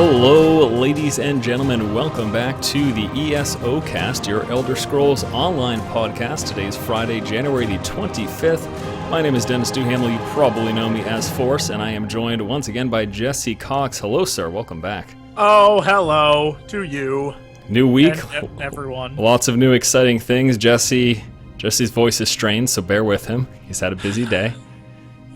Hello, ladies and gentlemen. Welcome back to the ESO Cast, your Elder Scrolls Online podcast. Today is Friday, January the 25th. My name is Dennis Duhamel. You probably know me as Force, and I am joined once again by Jesse Cox. Hello, sir. Welcome back. Oh, hello to you. New week. And everyone. Lots of new exciting things. Jesse's voice is strained, so bear with him. He's had a busy day.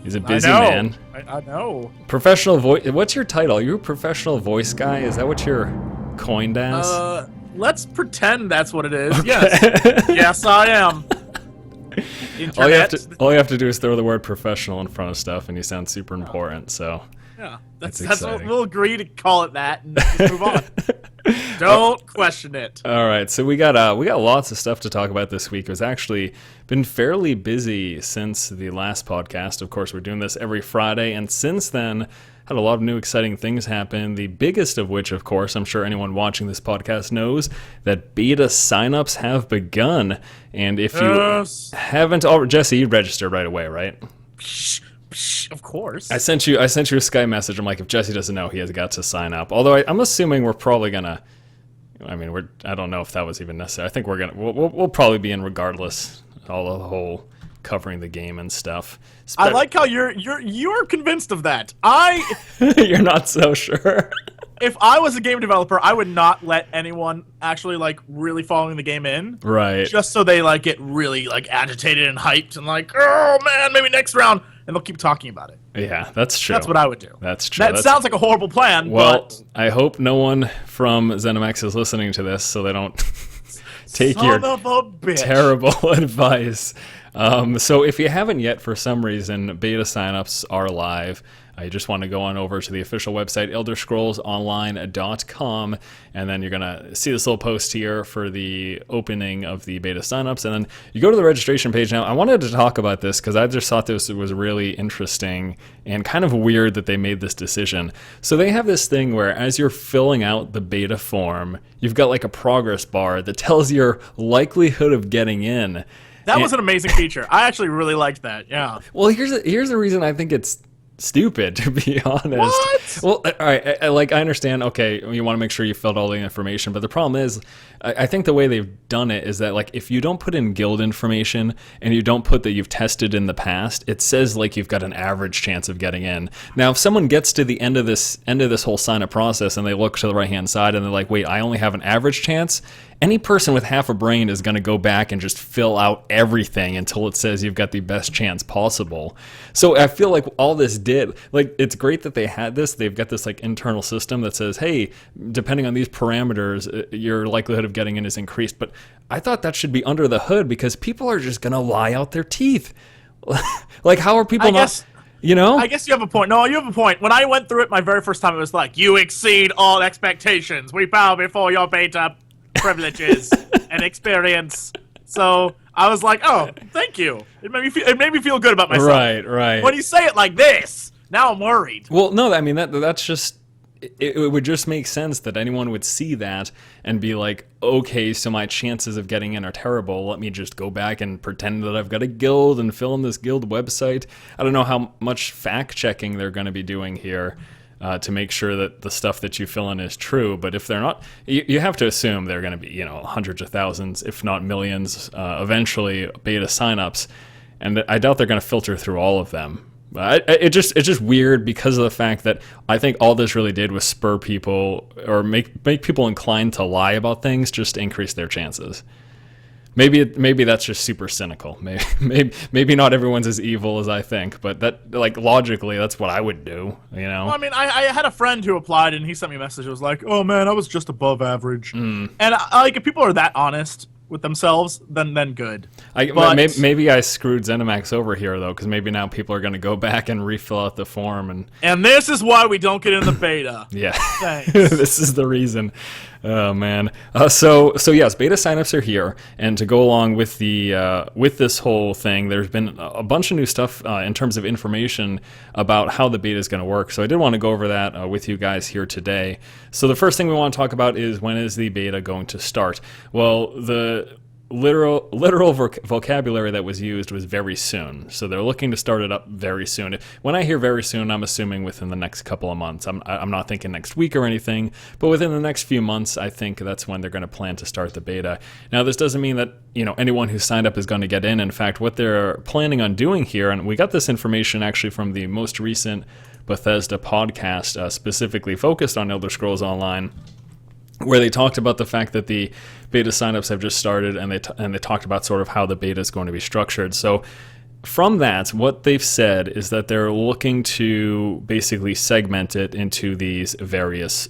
He's a busy man. I know. Professional voice. What's your title? Are you a professional voice guy? Is that what you're coined as? Let's pretend that's what it is. Okay. Yes. Yes, I am. All you have to do is throw the word professional in front of stuff, and you sound super important. So yeah, that's what we'll agree to call it that, and just move on. Don't question it. All right, so we got lots of stuff to talk about this week. It was actually been fairly busy since the last podcast. Of course, we're doing this every Friday, and since then, had a lot of new exciting things happen. The biggest of which, of course, I'm sure anyone watching this podcast knows that beta signups have begun. And if you haven't already, Jesse, you registered right away, right? Of course. I sent you a Skype message. I'm like, if Jesse doesn't know, he has got to sign up. Although I'm assuming we're probably gonna. I don't know if that was even necessary. I think we'll probably be in regardless. All the whole covering the game and stuff. I like how you're convinced of that. You're not so sure. If I was a game developer, I would not let anyone actually really following the game in. Right. Just so they get really agitated and hyped and oh man, maybe next round, and they'll keep talking about it. Yeah, that's true. That's what I would do. That's true. That sounds like a horrible plan. Well, but I hope no one from ZeniMax is listening to this, so they don't take Son your of a bitch. terrible advice. So if you haven't yet, for some reason, beta signups are live. You just want to go on over to the official website, elderscrollsonline.com, and then you're going to see this little post here for the opening of the beta signups, and then you go to the registration page. Now, I wanted to talk about this because I just thought this was really interesting and kind of weird that they made this decision. So they have this thing where as you're filling out the beta form, you've got a progress bar that tells your likelihood of getting in. That was an amazing feature. I actually really liked that, yeah. Well, here's the reason I think it's stupid, to be honest. What? Well, all right, I understand, okay, you want to make sure you filled all the information, but the problem is, I think the way they've done it is that, if you don't put in guild information, and you don't put that you've tested in the past, it says, you've got an average chance of getting in. Now, if someone gets to the end of this whole sign-up process, and they look to the right-hand side, and they're like, wait, I only have an average chance? Any person with half a brain is going to go back and just fill out everything until it says you've got the best chance possible. So I feel like all this did, it's great that they had this. They've got this internal system that says, hey, depending on these parameters, your likelihood of getting in is increased. But I thought that should be under the hood because people are just going to lie out their teeth. How are people not... You know? I guess you have a point. No, you have a point. When I went through it my very first time, it was you exceed all expectations. We bow before your beta privileges and experience. So I was like, oh, thank you. It made me feel good about myself. Right. When you say it like this, now I'm worried. Well, no, that's just... It would just make sense that anyone would see that and be like, okay, so my chances of getting in are terrible. Let me just go back and pretend that I've got a guild and fill in this guild website. I don't know how much fact-checking they're going to be doing here to make sure that the stuff that you fill in is true. But if they're not, you have to assume they're going to be, hundreds of thousands, if not millions, eventually beta signups. And I doubt they're going to filter through all of them. It's just weird because of the fact that I think all this really did was spur people or make people inclined to lie about things just to increase their chances. Maybe that's just super cynical. Maybe not everyone's as evil as I think, but that logically that's what I would do. Well, I had a friend who applied and he sent me a message. It was like, oh man, I was just above average. And if people are that honest with themselves, then good. Maybe I screwed ZeniMax over here, though, because maybe now people are going to go back and refill out the form. And this is why we don't get in the beta. Yeah. Thanks. This is the reason. Oh, man. So yes, beta signups are here. And to go along with with this whole thing, there's been a bunch of new stuff in terms of information about how the beta is going to work. So I did want to go over that with you guys here today. So the first thing we want to talk about is when is the beta going to start? Well, literal vocabulary that was used was very soon. So they're looking to start it up very soon. When I hear very soon, I'm assuming within the next couple of months. I'm not thinking next week or anything, but within the next few months, I think that's when they're going to plan to start the beta. Now, this doesn't mean that anyone who signed up is going to get in. In fact, what they're planning on doing here, and we got this information actually from the most recent Bethesda podcast, specifically focused on Elder Scrolls Online, where they talked about the fact that the beta signups have just started, and they talked about sort of how the beta is going to be structured. So from that, what they've said is that they're looking to basically segment it into these various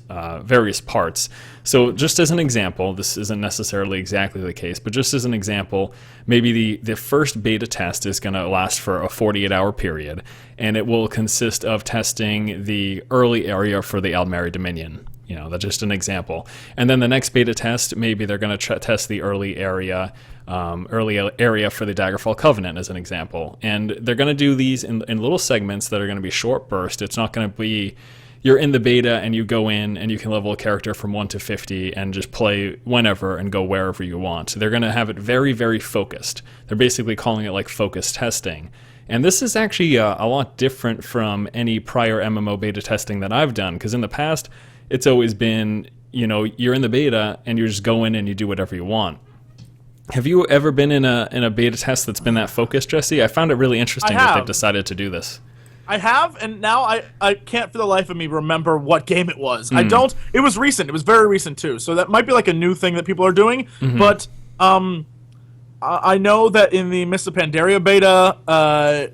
parts. So just as an example, this isn't necessarily exactly the case, but just as an example, maybe the first beta test is going to last for a 48-hour period, and it will consist of testing the early area for the Aldmeri Dominion. That's just an example. And then the next beta test, maybe they're going to test the early area for the Daggerfall Covenant, as an example. And they're going to do these in little segments that are going to be short bursts. It's not going to be you're in the beta and you go in and you can level a character from 1 to 50 and just play whenever and go wherever you want. They're going to have it very, very focused. They're basically calling it like focused testing. And this is actually a lot different from any prior MMO beta testing that I've done, because in the past, it's always been, you're in the beta and you just go in and you do whatever you want. Have you ever been in a beta test that's been that focused, Jesse? I found it really interesting that they've decided to do this. I have, and now I can't for the life of me remember what game it was. It was recent. It was very recent, too. So that might be like a new thing that people are doing. Mm-hmm. But I know that in the Mists of Pandaria beta,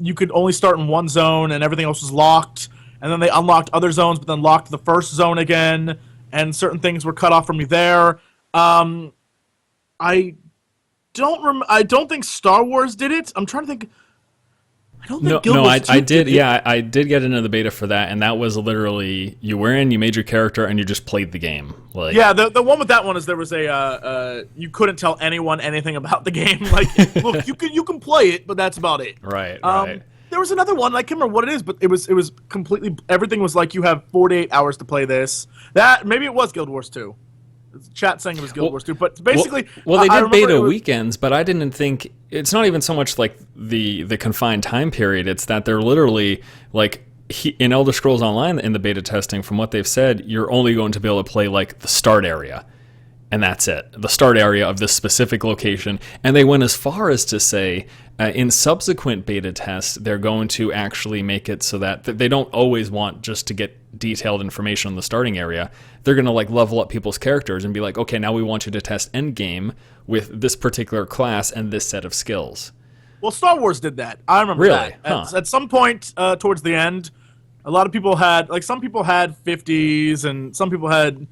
you could only start in one zone and everything else was locked. And then they unlocked other zones, but then locked the first zone again, and certain things were cut off from you there. I don't think Star Wars did it. I'm trying to think. I don't think Guild Wars 2 I did. Yeah, I did get into the beta for that, and that was literally you made your character, and you just played the game. Yeah, the one with that one is there was you couldn't tell anyone anything about the game. Like, look, you can play it, but that's about it. Right. There was another one, I can't remember what it is, but it was completely, everything was like, you have 48 hours to play this. Maybe it was Guild Wars 2. Chat saying it was Guild Wars 2, but basically... Well, they did beta weekends, but I didn't think... It's not even so much like the confined time period, it's that they're literally, like, in Elder Scrolls Online, in the beta testing, from what they've said, you're only going to be able to play, like, the start area. And that's it. The start area of this specific location. And they went as far as to say, in subsequent beta tests, they're going to actually make it so that they don't always want just to get detailed information on the starting area. They're going to like level up people's characters and be like, okay, now we want you to test endgame with this particular class and this set of skills. Well, Star Wars did that. I remember that. Huh. At some point towards the end, a lot of people had, like, some people had 50s and some people had,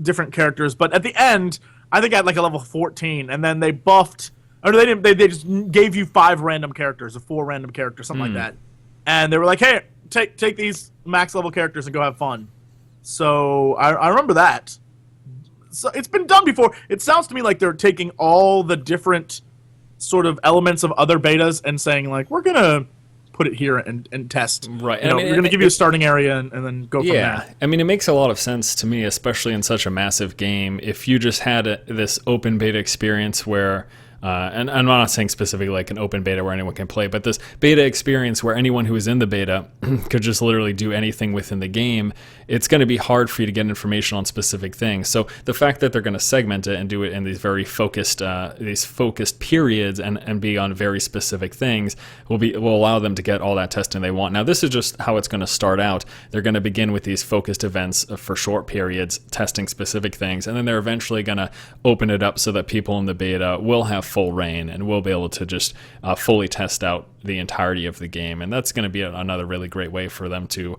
different characters. But at the end, I think I had like a level 14, and then they buffed, or they didn't. They just gave you 5 random characters, or 4 random characters, something like that. And they were like, "Hey, take these max level characters and go have fun." So I remember that. So it's been done before. It sounds to me like they're taking all the different sort of elements of other betas and saying like, we're gonna put it here and test. Right. We're going to give you a starting area and then go from there. Yeah. I mean, it makes a lot of sense to me, especially in such a massive game. If you just had this open beta experience where, and I'm not saying specifically like an open beta where anyone can play, but this beta experience where anyone who is in the beta could just literally do anything within the game, it's going to be hard for you to get information on specific things. So the fact that they're going to segment it and do it in these very focused periods and be on very specific things will allow them to get all that testing they want. Now, this is just how it's going to start out. They're going to begin with these focused events for short periods, testing specific things, and then they're eventually going to open it up so that people in the beta will have full reign and will be able to just fully test out the entirety of the game. And that's going to be another really great way for them to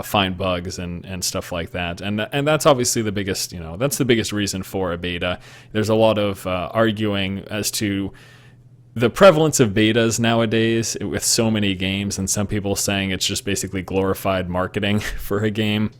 find bugs and stuff like that. And that's obviously the biggest, that's the biggest reason for a beta. There's a lot of arguing as to the prevalence of betas nowadays with so many games, and some people saying it's just basically glorified marketing for a game.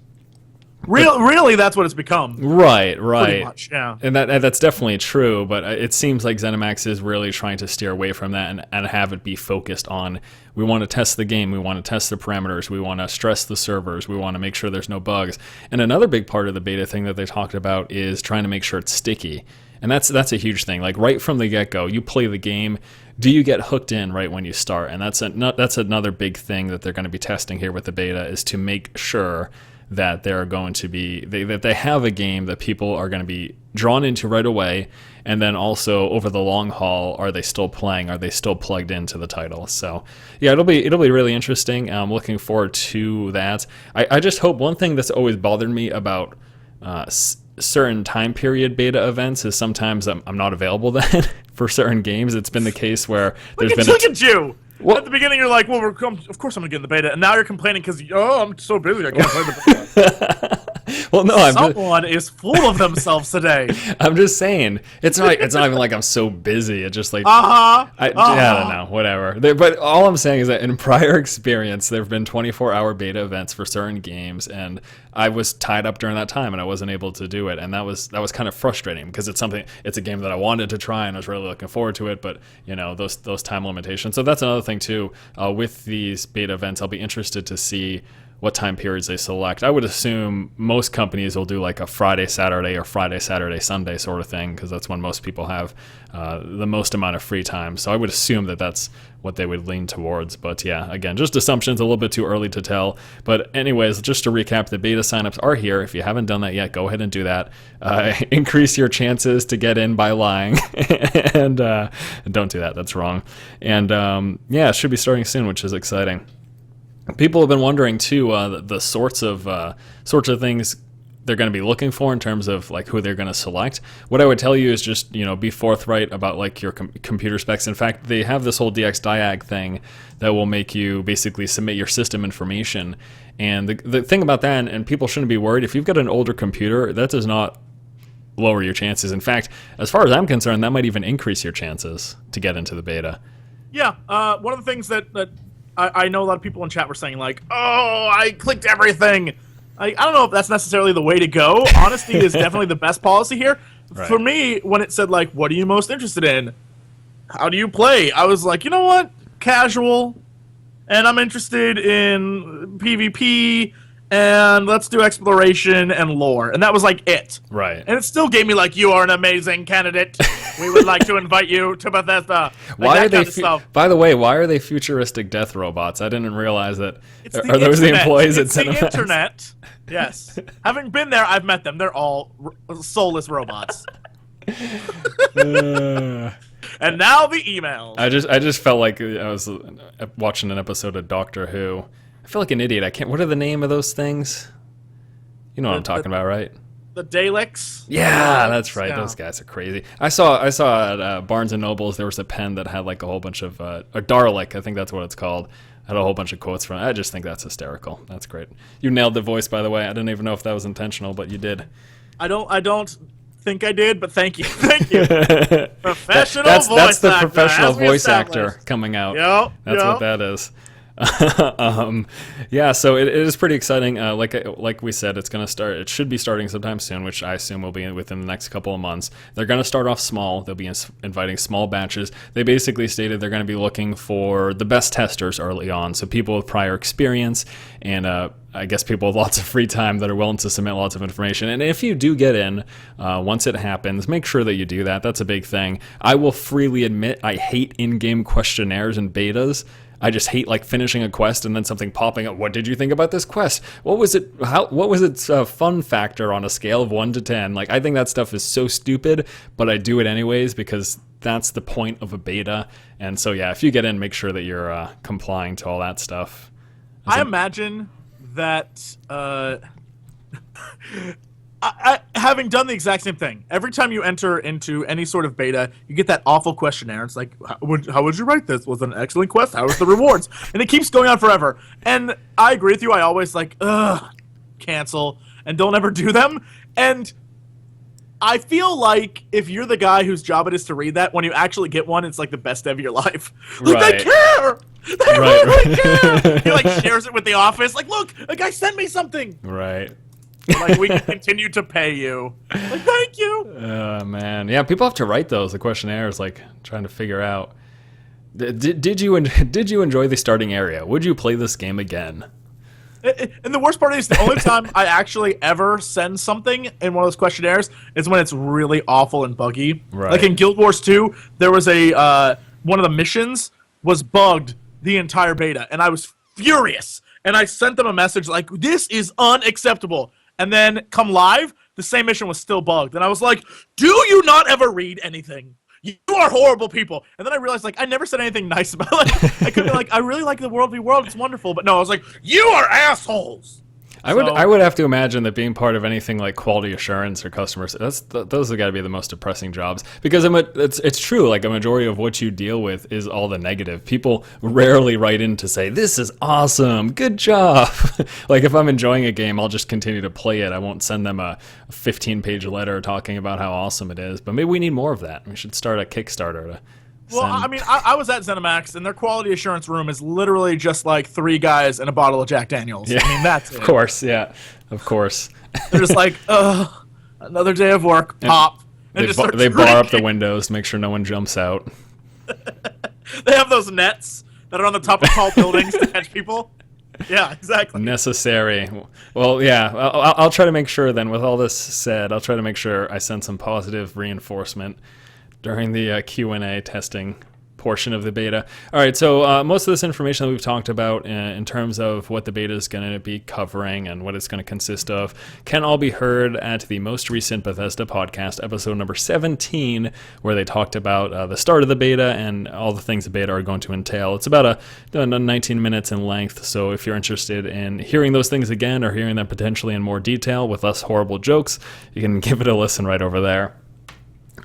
Really, that's what it's become. Right. Pretty much, yeah. And that's definitely true, but it seems like ZeniMax is really trying to steer away from that and have it be focused on, we want to test the game, we want to test the parameters, we want to stress the servers, we want to make sure there's no bugs. And another big part of the beta thing that they talked about is trying to make sure it's sticky. And that's a huge thing. Like right from the get-go, you play the game. Do you get hooked in right when you start? And that's another big thing that they're going to be testing here with the beta, is to make sure that they're going to be that they have a game that people are going to be drawn into right away, and then also over the long haul, are they still playing? Are they still plugged into the title? So yeah, it'll be really interesting. I'm looking forward to that. I just hope, one thing that's always bothered me about certain time period beta events is sometimes I'm not available then for certain games. It's been the case where look at you. Well, at the beginning, you're like, well, of course I'm going to get in the beta. And now you're complaining because, I'm so busy, I can't play the beta. Well, no, someone is full of themselves today. I'm just saying, it's not even like I'm so busy. It's just like, I don't know, whatever. But all I'm saying is that in prior experience, there have been 24-hour beta events for certain games, and I was tied up during that time, and I wasn't able to do it. And that was kind of frustrating, because it's a game that I wanted to try, and I was really looking forward to it, but, those time limitations. So that's another thing, too. With these beta events, I'll be interested to see what time periods they select. I would assume most companies will do like a Friday, Saturday, or Friday, Saturday, Sunday sort of thing, because that's when most people have the most amount of free time. So I would assume that that's what they would lean towards. But yeah, again, just assumptions, a little bit too early to tell. But anyways, just to recap, the beta signups are here. If you haven't done that yet, go ahead and do that. Increase your chances to get in by lying. And don't do that. That's wrong. And it should be starting soon, which is exciting. People have been wondering too the sorts of things they're going to be looking for in terms of like who they're going to select. What I would tell you is just be forthright about like your computer specs. In fact, they have this whole DX Diag thing that will make you basically submit your system information. And the thing about that, and people shouldn't be worried, if you've got an older computer, that does not lower your chances. In fact, as far as I'm concerned, that might even increase your chances to get into the beta. Yeah, one of the things that I know a lot of people in chat were saying, like, oh, I clicked everything. I don't know if that's necessarily the way to go. Honesty is definitely the best policy here. Right. For me, when it said, like, what are you most interested in? How do you play? I was like, you know what? Casual. And I'm interested in PvP. And let's do exploration and lore. And that was like it. Right. And it still gave me like, you are an amazing candidate. We would like to invite you to Bethesda. Why are they? By the way, why are they futuristic death robots? I didn't realize that. Are those the employees at Cinemax? It's the internet. Yes. Having been there, I've met them. They're all soulless robots. And now the emails. I just felt like I was watching an episode of Doctor Who. I feel like an idiot. I can't. What are the name of those things? You know what I'm talking about, right? The Daleks. Yeah, that's right. Yeah. Those guys are crazy. I saw at Barnes and Nobles there was a pen that had like a whole bunch of a Dalek. I think that's what it's called. Had a whole bunch of quotes from it. I just think that's hysterical. That's great. You nailed the voice, by the way. I didn't even know if that was intentional, but you did. I don't think I did, but thank you. Thank you. Professional voice actor. That's the professional voice actor coming out. Yep. That's what that is. So it is pretty exciting. Like we said, it's going to start. It should be starting sometime soon, which I assume will be within the next couple of months. They're going to start off small. They'll be inviting small batches. They basically stated they're going to be looking for the best testers early on, so people with prior experience and I guess people with lots of free time that are willing to submit lots of information. And if you do get in, once it happens, make sure that you do that. That's a big thing. I will freely admit I hate in-game questionnaires and betas. I just hate like finishing a quest and then something popping up. What did you think about this quest? What was it? What was its fun factor on a scale of 1 to 10? Like, I think that stuff is so stupid, but I do it anyways because that's the point of a beta. And so yeah, if you get in, make sure that you're complying to all that stuff. I imagine that I having done the exact same thing. Every time you enter into any sort of beta, you get that awful questionnaire. It's like, how would you rate this? Was it an excellent quest? How was the rewards? And it keeps going on forever. And I agree with you. I always like, cancel, and don't ever do them. And I feel like if you're the guy whose job it is to read that, when you actually get one, it's like the best day of your life. Like, right. They care! They really care! He like shares it with the office. Like, look, a guy sent me something! Right. Like, we can continue to pay you. Like, thank you. Man, yeah, people have to write those. The questionnaires, like trying to figure out. Did you enjoy the starting area? Would you play this game again? And the worst part is the only time I actually ever send something in one of those questionnaires is when it's really awful and buggy. Right. Like in Guild Wars 2, there was a one of the missions was bugged the entire beta, and I was furious. And I sent them a message like, "This is unacceptable." And then come live, the same mission was still bugged, and I was like, "Do you not ever read anything? You are horrible people." And then I realized, like, I never said anything nice about it. I could be like, "I really like the World v. World. It's wonderful." But no, I was like, "You are assholes." I would have to imagine that being part of anything like quality assurance or customer those have got to be the most depressing jobs, because it's true, like a majority of what you deal with is all the negative. People rarely write in to say this is awesome, good job. Like if I'm enjoying a game, I'll just continue to play it. I won't send them a 15-page letter talking about how awesome it is. But maybe we need more of that. We should start a Kickstarter to Well, I mean, I was at ZeniMax, and their quality assurance room is literally just like 3 guys and a bottle of Jack Daniels. Yeah, I mean, that's of it. course, yeah, of course. They're just like, another day of work, pop. And They bar up the windows to make sure no one jumps out. They have those nets that are on the top of tall buildings to catch people. Yeah, exactly. Necessary. Well, yeah, I'll try to make sure then, with all this said, I'll try to make sure I send some positive reinforcement during the Q&A testing portion of the beta. All right, so most of this information that we've talked about in terms of what the beta is going to be covering and what it's going to consist of can all be heard at the most recent Bethesda podcast, episode number 17, where they talked about the start of the beta and all the things the beta are going to entail. It's about 19 minutes in length, so if you're interested in hearing those things again or hearing them potentially in more detail with less horrible jokes, you can give it a listen right over there.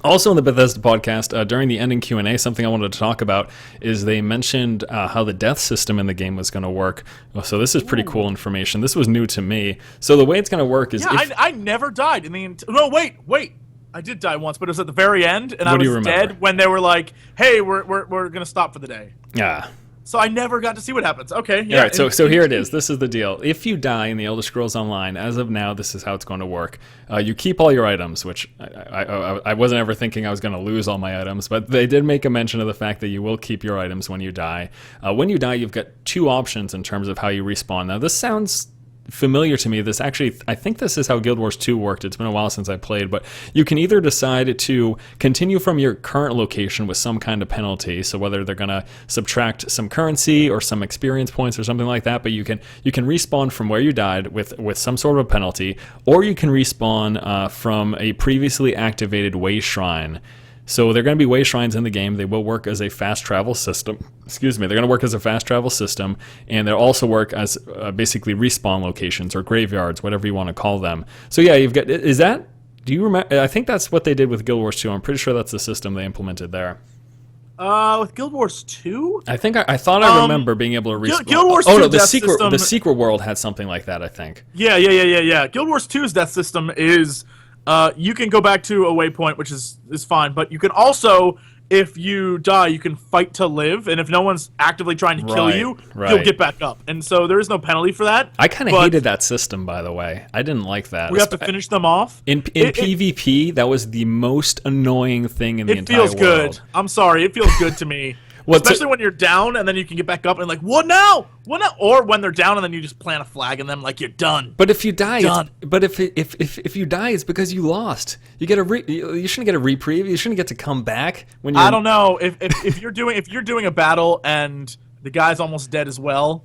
Also in the Bethesda podcast, during the ending Q&A, something I wanted to talk about is they mentioned how the death system in the game was going to work. So this is pretty cool information. This was new to me. So the way it's going to work is... Yeah, I never died in the... No, wait. I did die once, but it was at the very end, and I was dead when they were like, "Hey, we're going to stop for the day." Yeah. So I never got to see what happens. Okay, yeah. All right, so here it is. This is the deal. If you die in the Elder Scrolls Online, as of now, this is how it's going to work. You keep all your items, which I wasn't ever thinking I was going to lose all my items, but they did make a mention of the fact that you will keep your items when you die. When you die, you've got 2 options in terms of how you respawn. Now, this sounds familiar to me. This actually, I think this is how Guild Wars 2 worked. It's been a while since I played, but you can either decide to continue from your current location with some kind of penalty, so whether they're going to subtract some currency or some experience points or something like that, but you can respawn from where you died with some sort of a penalty, or you can respawn from a previously activated way shrine. So they're going to be way shrines in the game. They will work as a fast travel system. They're going to work as a fast travel system, and they'll also work as basically respawn locations or graveyards, whatever you want to call them. So yeah, you've got... Do you remember? I think that's what they did with Guild Wars 2. I'm pretty sure that's the system they implemented there. With Guild Wars 2? I think I thought I remember being able to respawn. Guild Wars 2 the secret world had something like that, I think. Yeah. Guild Wars 2's death system is... you can go back to a waypoint, which is fine, but you can also, if you die, you can fight to live, and if no one's actively trying to kill you, you'll get back up. And so there is no penalty for that. I kind of hated that system, by the way. I didn't like that. We have to finish them off. In PvP, that was the most annoying thing in the entire world. It feels good. I'm sorry, it feels good to me. Especially when you're down and then you can get back up and like, what now? What now? Or when they're down and then you just plant a flag in them like you're done. But if you die, if you die, it's because you lost. You get you shouldn't get a reprieve. You shouldn't get to come back when you're... I don't know if you're doing a battle and the guy's almost dead as well.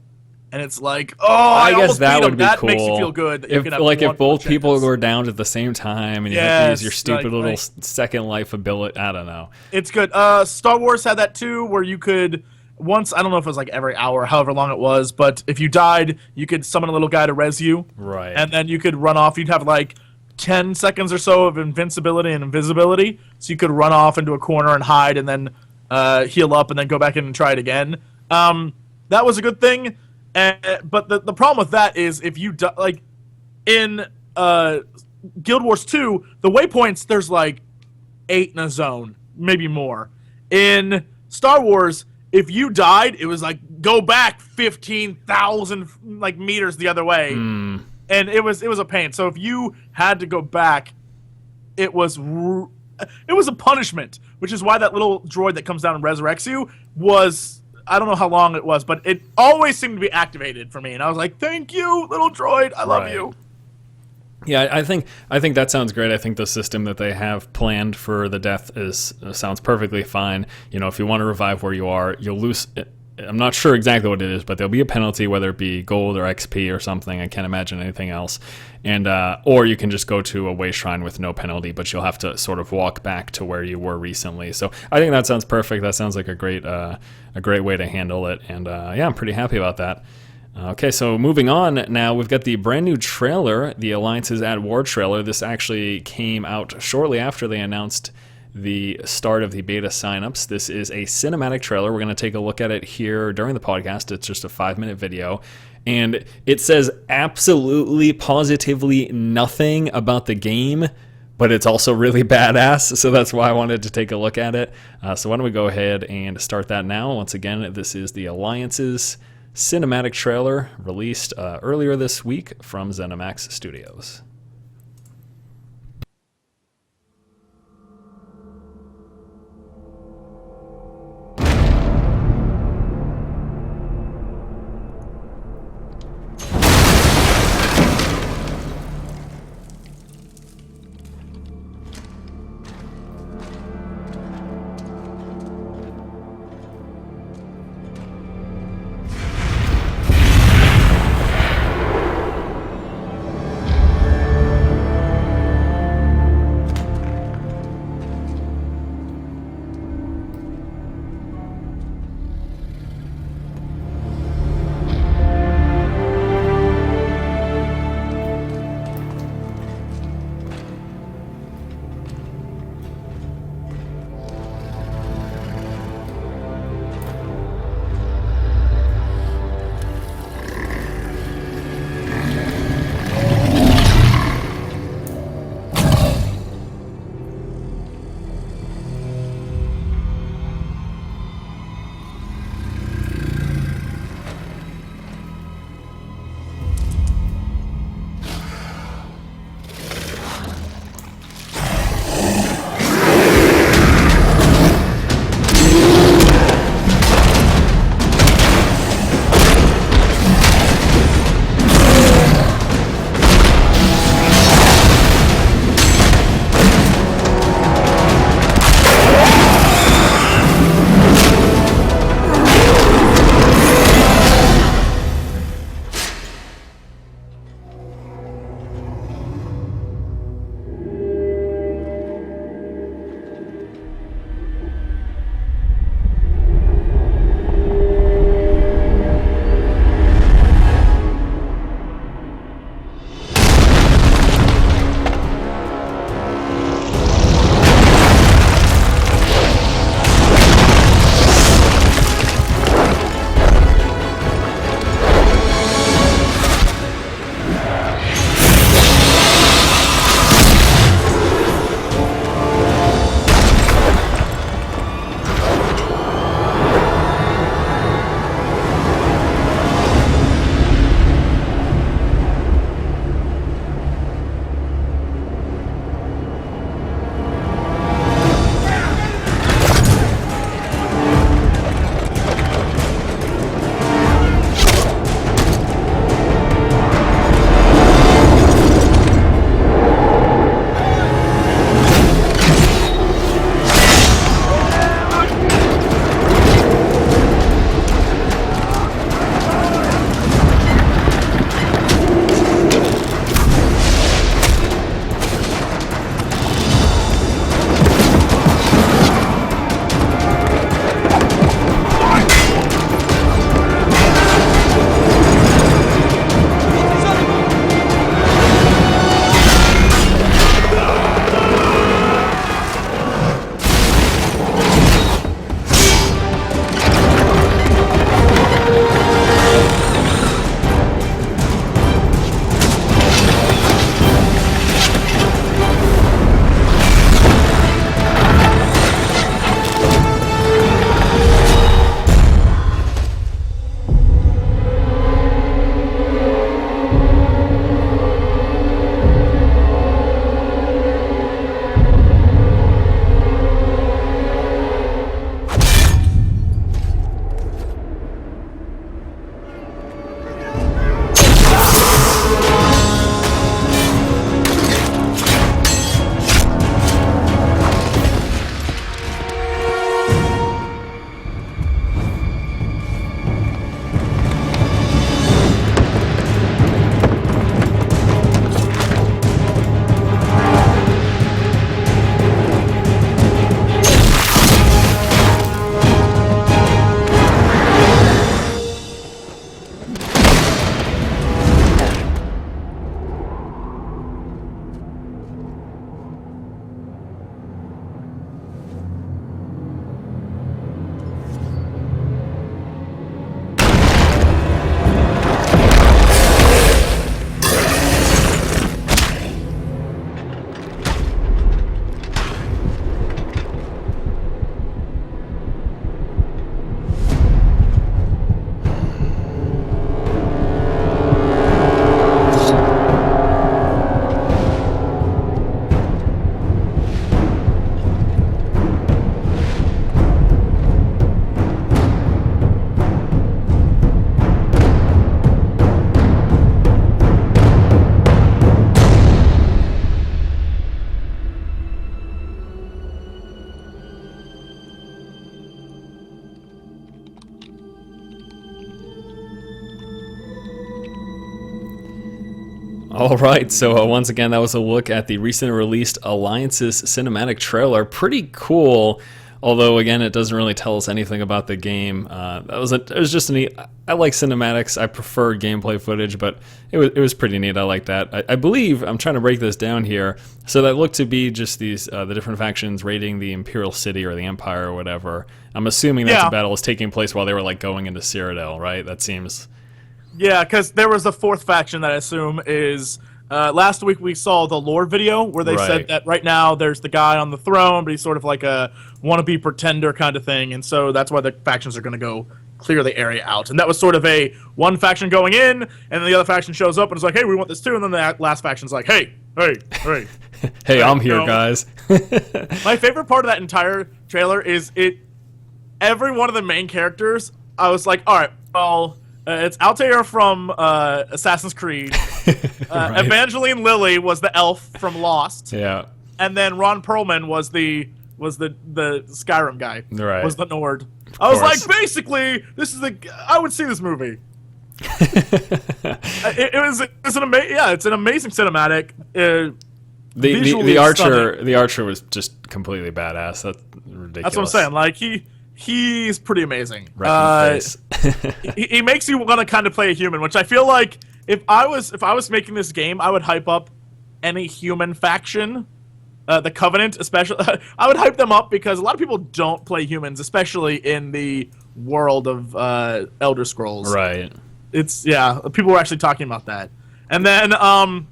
And it's like, I guess that would be that cool. Makes you feel good. That if both people were down at the same time and you have to use your stupid little second life ability. I don't know. It's good. Star Wars had that too, where you could once, I don't know if it was like every hour, however long it was, but if you died, you could summon a little guy to res you. Right. And then you could run off. You'd have like 10 seconds or so of invincibility and invisibility, so you could run off into a corner and hide, and then heal up, and then go back in and try it again. That was a good thing. But the problem with that is if you like in Guild Wars 2, the waypoints, there's like 8 in a zone, maybe more. In Star Wars, if you died, it was like go back 15,000 like meters the other way, and it was a pain. So if you had to go back, it was a punishment, which is why that little droid that comes down and resurrects you was I don't know how long it was, but it always seemed to be activated for me, and I was like, "Thank you, little droid, I love you." Yeah, I think that sounds great. I think the system that they have planned for the death sounds perfectly fine. You know, if you want to revive where you are, you'll lose. I'm not sure exactly what it is, but there'll be a penalty, whether it be gold or XP or something. I can't imagine anything else. And or you can just go to a way shrine with no penalty, but you'll have to sort of walk back to where you were recently. So I think that sounds perfect. That sounds like a great way to handle it. And yeah, I'm pretty happy about that. Okay, so moving on now, we've got the brand new trailer, the Alliances at War trailer. This actually came out shortly after they announced the start of the beta signups. This is a cinematic trailer. We're going to take a look at it here during the podcast. It's just a 5-minute video. And it says absolutely, positively nothing about the game, but it's also really badass. So that's why I wanted to take a look at it. So why don't we go ahead and start that now. Once again, this is the Alliances cinematic trailer released earlier this week from ZeniMax Studios. All right, so once again, that was a look at the recently released Alliance's cinematic trailer. Pretty cool, although again, it doesn't really tell us anything about the game. It was just neat. I like cinematics. I prefer gameplay footage, but it was pretty neat. I like that. I believe I'm trying to break this down here. So that looked to be just these the different factions raiding the Imperial City or the Empire or whatever. I'm assuming that the battle is taking place while they were like going into Cyrodiil, right? That seems. Yeah, because there was a fourth faction that I assume is... last week we saw the lore video where they said that right now there's the guy on the throne, but he's sort of like a wannabe pretender kind of thing, and so that's why the factions are going to go clear the area out. And that was sort of a one faction going in, and then the other faction shows up and is like, hey, we want this too, and then the last faction's like, hey. Hey, I'm here, guys. My favorite part of that entire trailer is every one of the main characters, I was like, all right, well... it's Altair from Assassin's Creed. Right. Evangeline Lilly was the elf from Lost. Yeah. And then Ron Perlman was the Skyrim guy. Right. Was the Nord. I was like, basically, I would see this movie. It's an amazing cinematic. The archer was just completely badass. That's ridiculous. That's what I'm saying. Like he's pretty amazing. He makes you want to kind of play a human, which I feel like if I was making this game, I would hype up any human faction, the Covenant especially. I would hype them up because a lot of people don't play humans, especially in the world of Elder Scrolls. Right. People were actually talking about that, and then I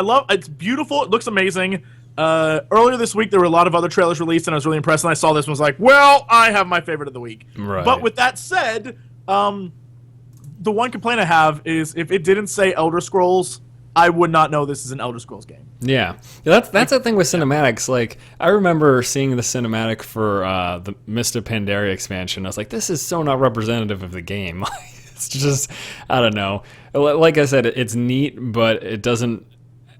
love it's beautiful. It looks amazing. Earlier this week, there were a lot of other trailers released, and I was really impressed, and I saw this and was like, well, I have my favorite of the week. Right. But with that said, the one complaint I have is if it didn't say Elder Scrolls, I would not know this is an Elder Scrolls game. Yeah. That's the thing with cinematics. Like, I remember seeing the cinematic for the Mist of Pandaria expansion. I was like, this is so not representative of the game. It's just, I don't know. Like I said, it's neat, but it doesn't...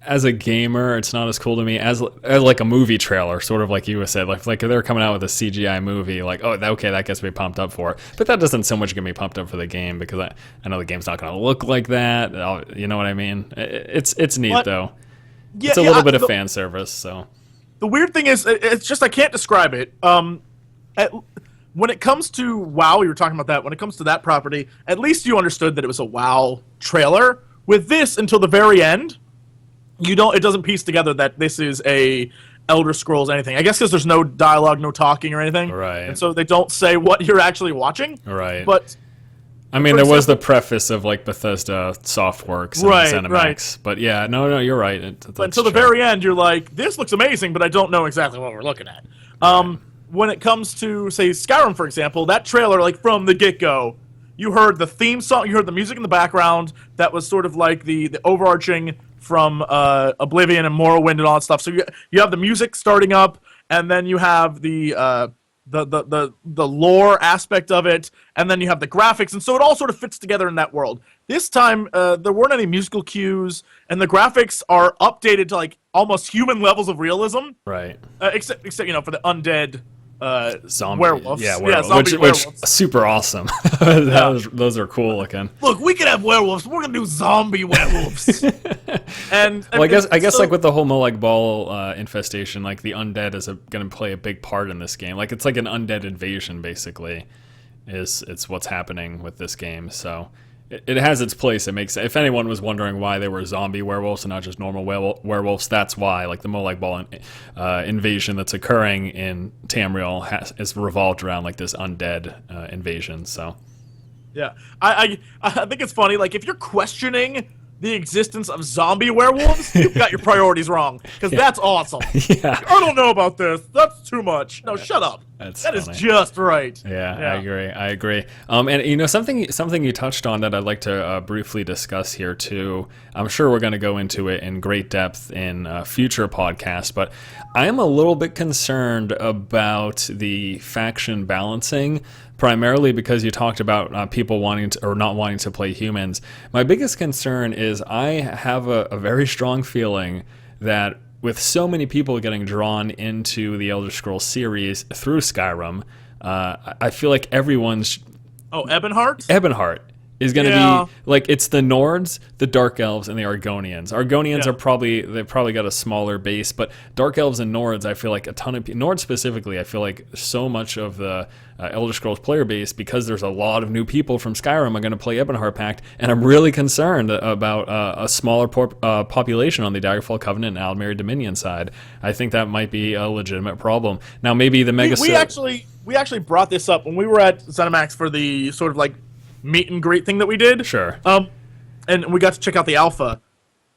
As a gamer, it's not as cool to me as like a movie trailer, sort of like you said. Like if they're coming out with a CGI movie, like, oh, okay, that gets me pumped up for it. But that doesn't so much get me pumped up for the game because I know the game's not going to look like that. You know what I mean? It's neat, though. Yeah, it's a little bit of fan service. So the weird thing is, it's just I can't describe it. When it comes to WoW, you were talking about that. When it comes to that property, at least you understood that it was a WoW trailer. With this, until the very end... it doesn't piece together that this is a Elder Scrolls anything. I guess because there's no dialogue, no talking or anything. Right. And so they don't say what you're actually watching. Right. But I mean, there was the preface of like Bethesda Softworks and ZeniMax. Right. But yeah, no, you're right. Until the very end, you're like, this looks amazing, but I don't know exactly what we're looking at. Right. When it comes to, say, Skyrim, for example, that trailer, like from the get-go, you heard the theme song, you heard the music in the background that was sort of like the overarching from Oblivion and Morrowind and all that stuff. So you have the music starting up, and then you have the lore aspect of it, and then you have the graphics, and so it all sort of fits together in that world. This time, there weren't any musical cues, and the graphics are updated to like almost human levels of realism. Right. Except for the undead zombie werewolves. Yeah, werewolves. Which super awesome. Those are cool looking. Look, we could have werewolves. We're gonna do zombie werewolves. I guess like with the whole Molag Bal infestation, like the undead is gonna play a big part in this game. Like it's like an undead invasion, basically. It's what's happening with this game. So it has its place. It makes. If anyone was wondering why they were zombie werewolves and not just normal werewolves, that's why. Like the Molag Bal invasion that's occurring in Tamriel is revolved around like this undead invasion. So, yeah, I think it's funny. Like if you're questioning the existence of zombie werewolves, you've got your priorities wrong. Because that's awesome. Yeah. I don't know about this. That's too much. No, shut up. That is just right. Yeah, I agree. And something you touched on that I'd like to briefly discuss here too. I'm sure we're going to go into it in great depth in future podcasts, but I am a little bit concerned about the faction balancing. Primarily because you talked about people wanting to or not wanting to play humans. My biggest concern is I have a very strong feeling that with so many people getting drawn into the Elder Scrolls series through Skyrim, I feel like everyone's... Oh, Ebonheart? Ebonheart. is going to Yeah. be like it's the Nords, the Dark Elves, and the Argonians. Argonians Yeah. are they've probably got a smaller base, but Dark Elves and Nords, I feel like a ton of Nords specifically. I feel like so much of the Elder Scrolls player base, because there's a lot of new people from Skyrim are going to play Ebonheart Pact, and I'm really concerned about a smaller population on the Daggerfall Covenant and Aldmeri Dominion side. I think that might be a legitimate problem. Now maybe the mega. We actually brought this up when we were at ZeniMax for the sort of like meet and greet thing that we did. Sure. And we got to check out the alpha.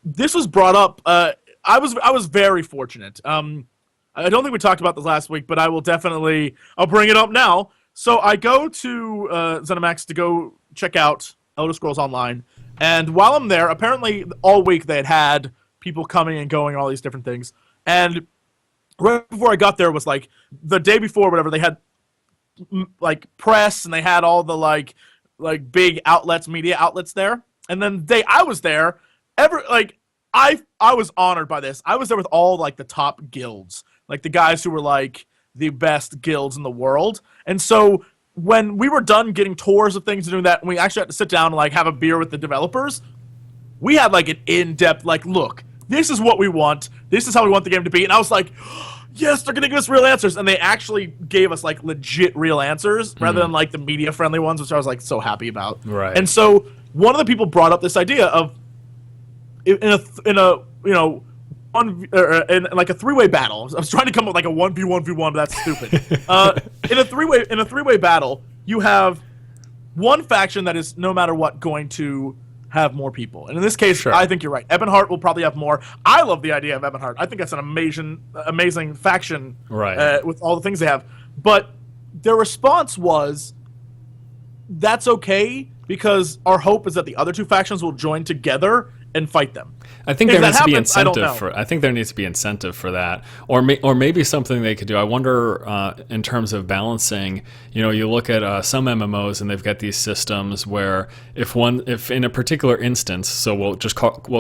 This was brought up. I was very fortunate. I don't think we talked about this last week, but I'll bring it up now. So I go to ZeniMax to go check out Elder Scrolls Online, and while I'm there, apparently all week they had people coming and going, all these different things. And right before I got there was like the day before, whatever, they had like press and they had all the like big outlets, media outlets there. And then the day I was there, I was honored by this. I was there with all like the top guilds, like the guys who were like the best guilds in the world. And so when we were done getting tours of things and doing that, and we actually had to sit down and like have a beer with the developers, we had like an in-depth like, look, this is what we want. This is how we want the game to be. And I was like, yes, they're going to give us real answers. And they actually gave us like legit real answers rather than like the media friendly ones, which I was like so happy about. Right. And so one of the people brought up this idea of in like a three-way battle. I was trying to come up with like a 1v1v1, but that's stupid. In a three-way battle, you have one faction that is no matter what going to have more people. And in this case, Sure. I think you're right. Ebonheart will probably have more. I love the idea of Ebonheart. I think that's an amazing faction, Right. with all the things they have. But their response was, that's okay, because our hope is that the other two factions will join together and fight them. I think If there that needs to be happens, I don't incentive know. for. I think there needs to be incentive for that, or maybe something they could do. I wonder in terms of balancing. You know, you look at some MMOs and they've got these systems where if in a particular instance, so we'll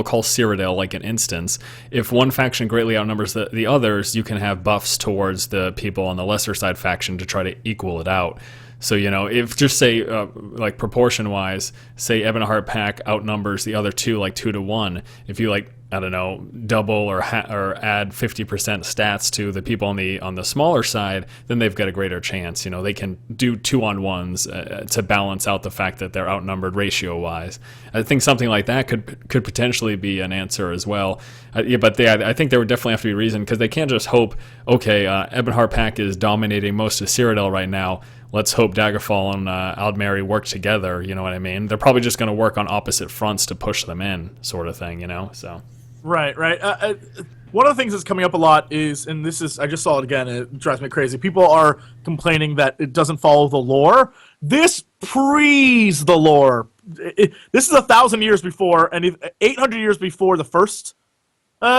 call Cyrodiil like an instance. If one faction greatly outnumbers the others, you can have buffs towards the people on the lesser side faction to try to equal it out. So, you know, if just say, like proportion-wise, say Ebonheart Pack outnumbers the other two like 2-1, if you like, I don't know, double or add 50% stats to the people on the smaller side, then they've got a greater chance. You know, they can do 2-on-1s to balance out the fact that they're outnumbered ratio-wise. I think something like that could potentially be an answer as well. I think there would definitely have to be a reason, because they can't just hope, okay, Ebonheart Pack is dominating most of Cyrodiil right now. Let's hope Daggerfall and Aldmeri work together, you know what I mean? They're probably just going to work on opposite fronts to push them in, sort of thing, you know? So. Right. One of the things that's coming up a lot is, and I just saw it again, it drives me crazy. People are complaining that it doesn't follow the lore. This prees the lore. This is 1,000 years before, and 800 years before the first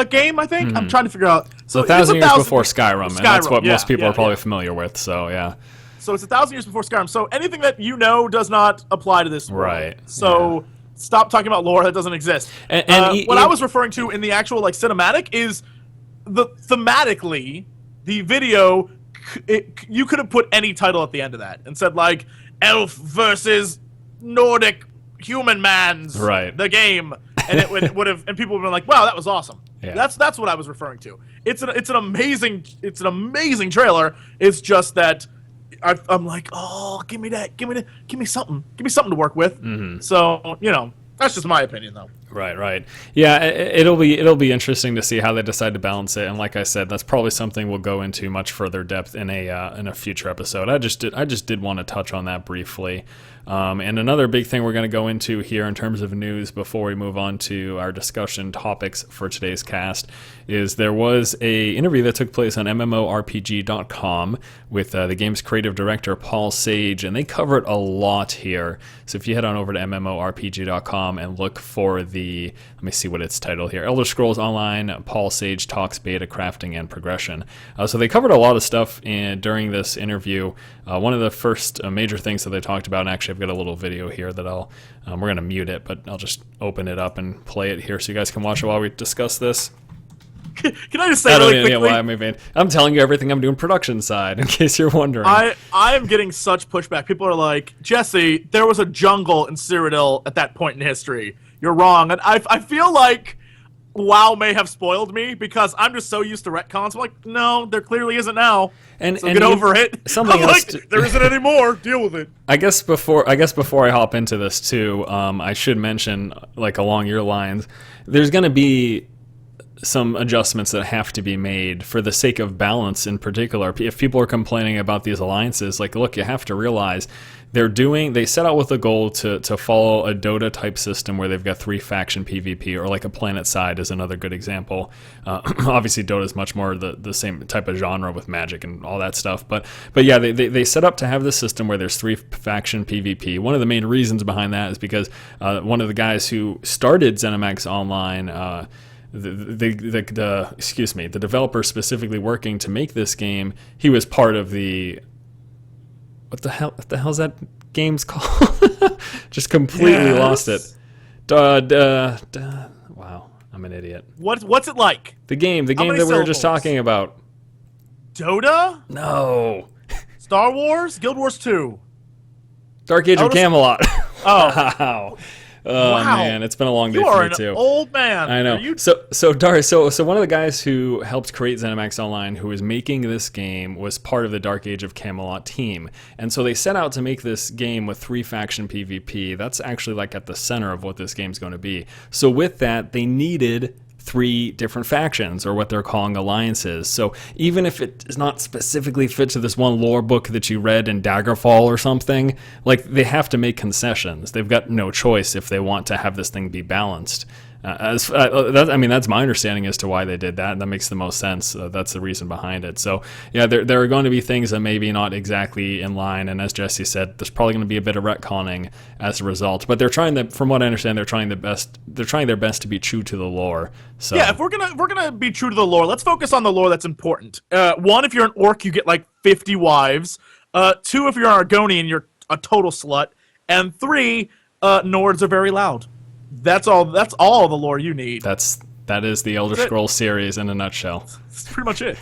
game, I think. I'm trying to figure out. So 1,000 years before Skyrim, and that's what most people are probably yeah. familiar with, so yeah. So it's 1,000 years before Skyrim. So anything that you know does not apply to this world. Right. So stop talking about lore that doesn't exist. What I was referring to in the actual like cinematic is thematically the video. You could have put any title at the end of that and said like elf versus Nordic human man's the game, and it would have, and people would have been like, wow, that was awesome. Yeah. That's what I was referring to. It's an amazing trailer. It's just that I'm like, oh, give me something to work with. Mm-hmm. So, you know, that's just my opinion, though. Right. Yeah, it'll be interesting to see how they decide to balance it. And like I said, that's probably something we'll go into much further depth in a future episode. I just did want to touch on that briefly. And another big thing we're going to go into here in terms of news before we move on to our discussion topics for today's cast is there was a interview that took place on MMORPG.com with the game's creative director, Paul Sage, and they covered a lot here. So if you head on over to MMORPG.com and look for let me see what it's titled here, Elder Scrolls Online, Paul Sage Talks Beta Crafting and Progression. So they covered a lot of stuff during this interview. One of the first major things that they talked about, and actually I've got a little video here that we're going to mute it, but I'll just open it up and play it here so you guys can watch it while we discuss this. Can I just say I don't really know quickly? why I'm moving. I'm telling you everything I'm doing production side, in case you're wondering. I am getting such pushback. People are like, Jesse, there was a jungle in Cyrodiil at that point in history. You're wrong. And I feel like WoW may have spoiled me because I'm just so used to retcons. I'm like, no, there clearly isn't now. And Get over it. Something I'm else. like, there isn't anymore. Deal with it. I guess before I hop into this too, I should mention, like along your lines, there's going to be some adjustments that have to be made for the sake of balance in particular. If people are complaining about these alliances, like, look, you have to realize they set out with a goal to follow a Dota type system where they've got 3 faction PvP, or like a planet side is another good example. Obviously Dota is much more the same type of genre with magic and all that stuff, but yeah, they set up to have this system where there's 3 faction PvP. One of the main reasons behind that is because one of the guys who started ZeniMax Online, the developer specifically working to make this game, he was part of the what the hell's that game's called? Just completely lost it. Wow, I'm an idiot. What's it like? The game that we were just talking about. Dota? No. Star Wars? Guild Wars 2. Dark Age of Camelot. Oh. Wow. Oh wow. Man, it's been a long day you for are me too. an old man. I know. So one of the guys who helped create ZeniMax Online, who was making this game, was part of the Dark Age of Camelot team, and so they set out to make this game with 3 faction PvP. That's actually like at the center of what this game's going to be. So with that, they needed 3 different factions, or what they're calling alliances. So even if it does not specifically fit to this one lore book that you read in Daggerfall or something, like, they have to make concessions. They've got no choice if they want to have this thing be balanced. That's my understanding as to why they did that, and that makes the most sense. That's the reason behind it. So yeah, there are going to be things that maybe not exactly in line, and as Jesse said, there's probably going to be a bit of retconning as a result. But from what I understand, they're trying their best to be true to the lore. So yeah, if we're gonna be true to the lore, let's focus on the lore that's important. 1, if you're an orc, you get like 50 wives. 2, if you're an Argonian, you're a total slut. And 3, Nords are very loud. That's all the lore you need. That is the Elder Scrolls series in a nutshell. That's pretty much it.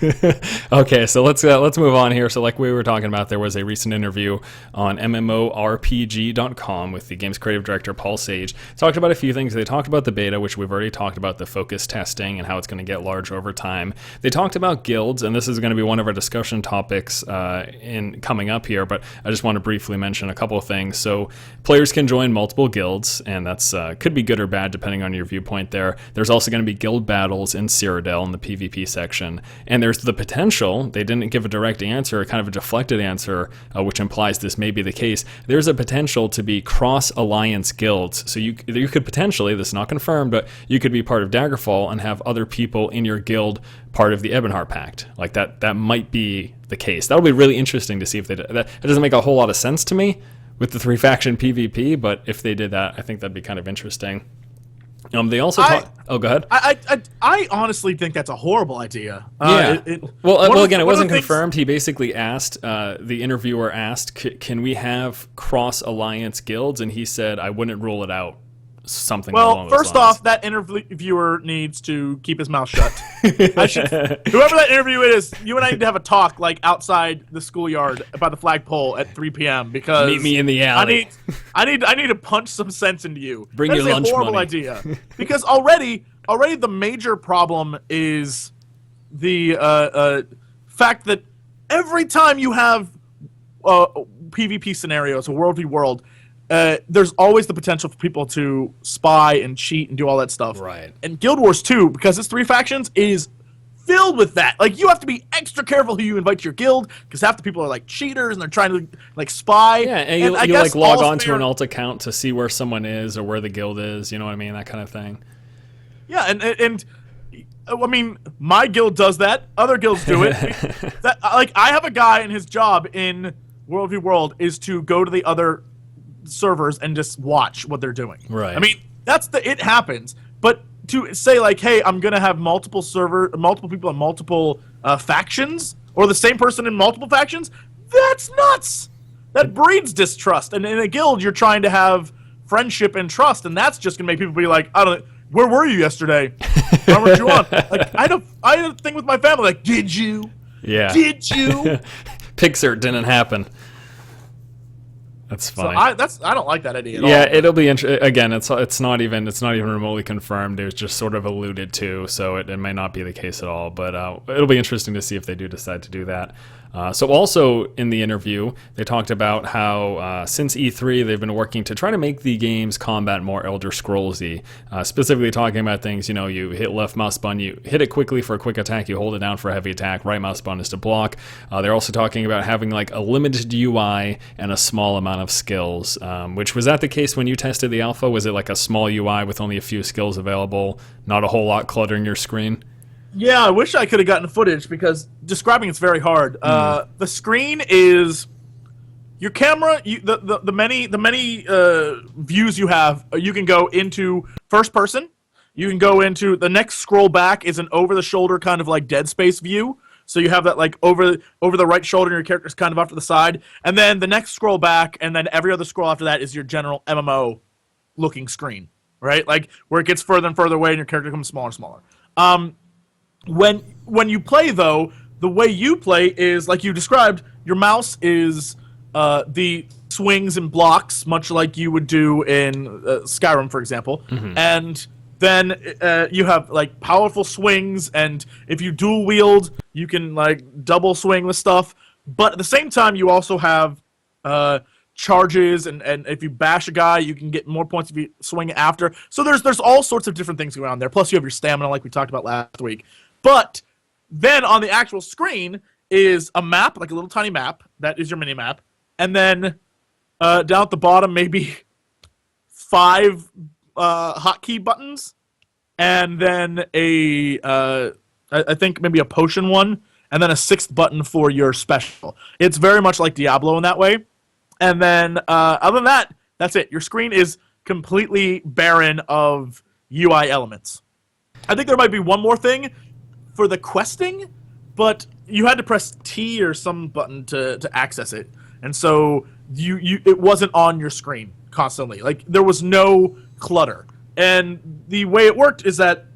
Okay, so let's move on here. So like we were talking about, there was a recent interview on MMORPG.com with the game's creative director, Paul Sage. Talked about a few things. They talked about the beta, which we've already talked about, the focus testing and how it's going to get large over time. They talked about guilds, and this is going to be one of our discussion topics in coming up here, but I just want to briefly mention a couple of things. So players can join multiple guilds, and that's could be good or bad depending on your viewpoint there. There's also going to be guild battles in Cyrodiil in the PvP section. And there's the potential, they didn't give a direct answer, kind of a deflected answer, which implies this may be the case. There's a potential to be cross-alliance guilds. So you could potentially, this is not confirmed, but you could be part of Daggerfall and have other people in your guild part of the Ebonheart Pact. Like that might be the case. That'll be really interesting to see if they did that. It doesn't make a whole lot of sense to me with the 3-faction PvP, but if they did that, I think that'd be kind of interesting. They also go ahead. I honestly think that's a horrible idea. Well, again, it wasn't confirmed. He basically asked, the interviewer asked, can we have cross-alliance guilds? And he said, I wouldn't rule it out. Something along those lines. First off, that interviewer needs to keep his mouth shut. Whoever that interviewer is, you and I need to have a talk like outside the schoolyard by the flagpole at 3 p.m. because meet me in the alley. I need to punch some sense into you. Bring your lunch money. That's a horrible idea. Because already the major problem is the fact that every time you have PvP scenarios, a world v world, there's always the potential for people to spy and cheat and do all that stuff. Right. And Guild Wars 2, because it's 3 factions, is filled with that. Like, you have to be extra careful who you invite to your guild, because half the people are like cheaters and they're trying to like spy. Yeah, and you like log on to an alt account to see where someone is or where the guild is. You know what I mean? That kind of thing. Yeah, and I mean, my guild does that. Other guilds do it. I have a guy, and his job in World v World is to go to the other servers and just watch what they're doing. Right. I mean, it happens. But to say like, hey, I'm gonna have multiple people in multiple factions, or the same person in multiple factions, that's nuts. That breeds distrust. And in a guild, you're trying to have friendship and trust, and that's just gonna make people be like, where were you yesterday? Why weren't you on? Like, I had a thing with my family. Like, did you? Yeah. Did you? Pixar didn't happen. That's funny. I don't like that idea at all. Yeah, it'll be again. It's not even remotely confirmed. It was just sort of alluded to, so it may not be the case at all. But it'll be interesting to see if they do decide to do that. So also in the interview, they talked about how since E3 they've been working to try to make the game's combat more Elder Scrolls-y, specifically talking about things, you hit left mouse button, you hit it quickly for a quick attack, you hold it down for a heavy attack, right mouse button is to block. They're also talking about having like a limited UI and a small amount of skills, which was that the case when you tested the alpha? Was it like a small UI with only a few skills available, not a whole lot cluttering your screen? Yeah, I wish I could have gotten footage because describing it's very hard. The screen is your camera. The many views you have. You can go into first person. You can go into the next scroll back is an over the shoulder kind of like Dead Space view. So you have that like over the right shoulder, and your character's kind of off to the side. And then the next scroll back, and then every other scroll after that is your general MMO looking screen, right? Like where it gets further and further away, and your character becomes smaller and smaller. When you play, though, the way you play is, like you described, your mouse is the swings and blocks, much like you would do in Skyrim, for example. Mm-hmm. And then you have, like, powerful swings, and if you dual wield, you can, like, double swing with stuff. But at the same time, you also have charges, and if you bash a guy, you can get more points if you swing after. So there's all sorts of different things going on there. Plus, you have your stamina, like we talked about last week. But then on the actual screen is a map, like a little tiny map. That is your mini map. And then down at the bottom, maybe 5 hotkey buttons. And then I think maybe a potion one. And then a 6th button for your special. It's very much like Diablo in that way. And then other than that, that's it. Your screen is completely barren of UI elements. I think there might be one more thing for the questing, but you had to press T or some button to access it, and so it wasn't on your screen constantly. Like there was no clutter, and the way it worked is that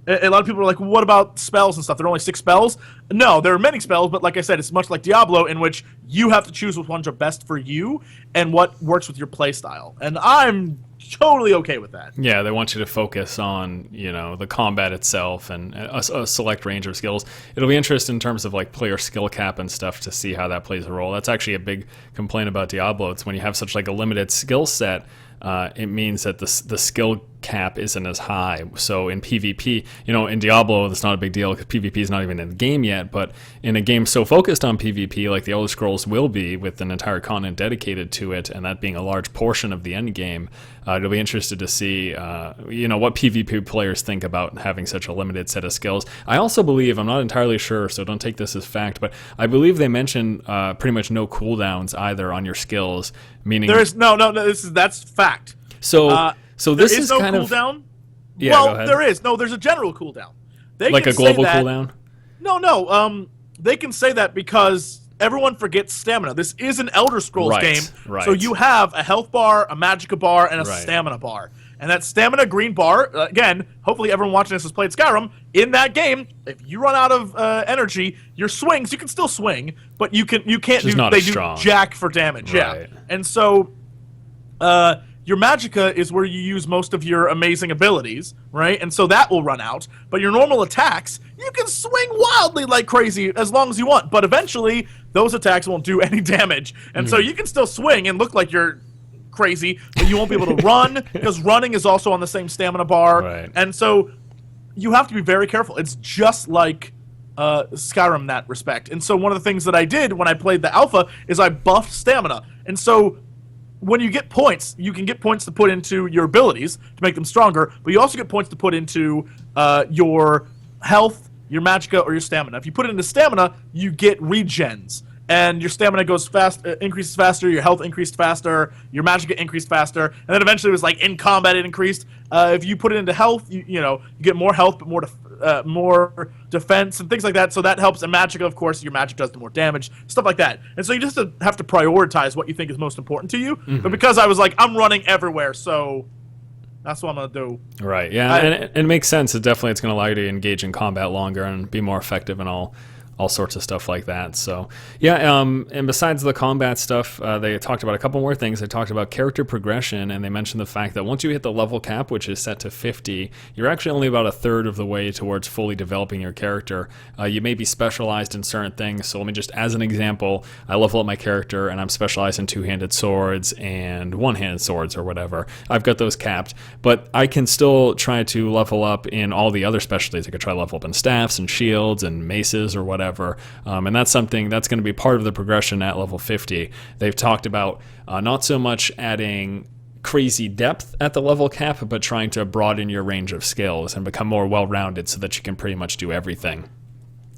a lot of people are like, well, what about spells and stuff? There are only 6 spells. No, there are many spells, but like I said, it's much like Diablo, in which you have to choose which ones are best for you and what works with your playstyle. And I'm totally okay with that. Yeah, they want you to focus on, the combat itself and a select range of skills. It'll be interesting in terms of like player skill cap and stuff to see how that plays a role. That's actually a big complaint about Diablo. It's when you have such like a limited skill set, it means that the skill cap isn't as high. So in PvP, in Diablo, that's not a big deal because PvP is not even in the game yet. But in a game so focused on PvP, like the Elder Scrolls will be, with an entire continent dedicated to it, and that being a large portion of the end game, it'll be interested to see, what PvP players think about having such a limited set of skills. I also believe, I'm not entirely sure, so don't take this as fact, but I believe they mention pretty much no cooldowns either on your skills, meaning there is that's fact. So this is no kind cooldown? of yeah. Well, Go ahead. there is. No, there's a general cooldown. They like can a global say that, cooldown? No. They can say that because everyone forgets stamina. This is an Elder Scrolls game, right. So you have a health bar, a magicka bar, and a stamina bar. And that stamina green bar, again, hopefully everyone watching this has played Skyrim. In that game, if you run out of energy, your swings, you can still swing, but you can't do jack for damage. Right. Yeah. And so your magicka is where you use most of your amazing abilities, right? And so that will run out. But your normal attacks, you can swing wildly like crazy as long as you want. But eventually, those attacks won't do any damage. And so you can still swing and look like you're crazy, but you won't be able to run, because running is also on the same stamina bar. Right. And so you have to be very careful. It's just like Skyrim in that respect. And so one of the things that I did when I played the alpha is I buffed stamina. And so when you get points, you can get points to put into your abilities to make them stronger, but you also get points to put into your health, your magicka, or your stamina. If you put it into stamina, you get regens, and your stamina goes increases faster, your health increased faster, your magicka increased faster, and then eventually it was like in combat it increased. If you put it into health, you get more health, but more defense and things like that, so that helps. And magicka, of course, your magic does more damage, stuff like that. And so you just have to prioritize what you think is most important to you. But because I was like, I'm running everywhere, so That's what I'm gonna do. Right. Yeah, and it makes sense. It's going to allow you to engage in combat longer and be more effective and all sorts of stuff like that. So yeah, and besides the combat stuff, they talked about a couple more things. They talked about character progression, and they mentioned the fact that once you hit the level cap, which is set to 50, you're actually only about a third of the way towards fully developing your character. You may be specialized in certain things. So let me just, as an example, I level up my character and I'm specialized in two-handed swords and one-handed swords or whatever. I've got those capped, but I can still try to level up in all the other specialties. I could try to level up in staffs and shields and maces or whatever. And that's something that's going to be part of the progression at level 50. They've talked about not so much adding crazy depth at the level cap, but trying to broaden your range of skills and become more well-rounded so that you can pretty much do everything.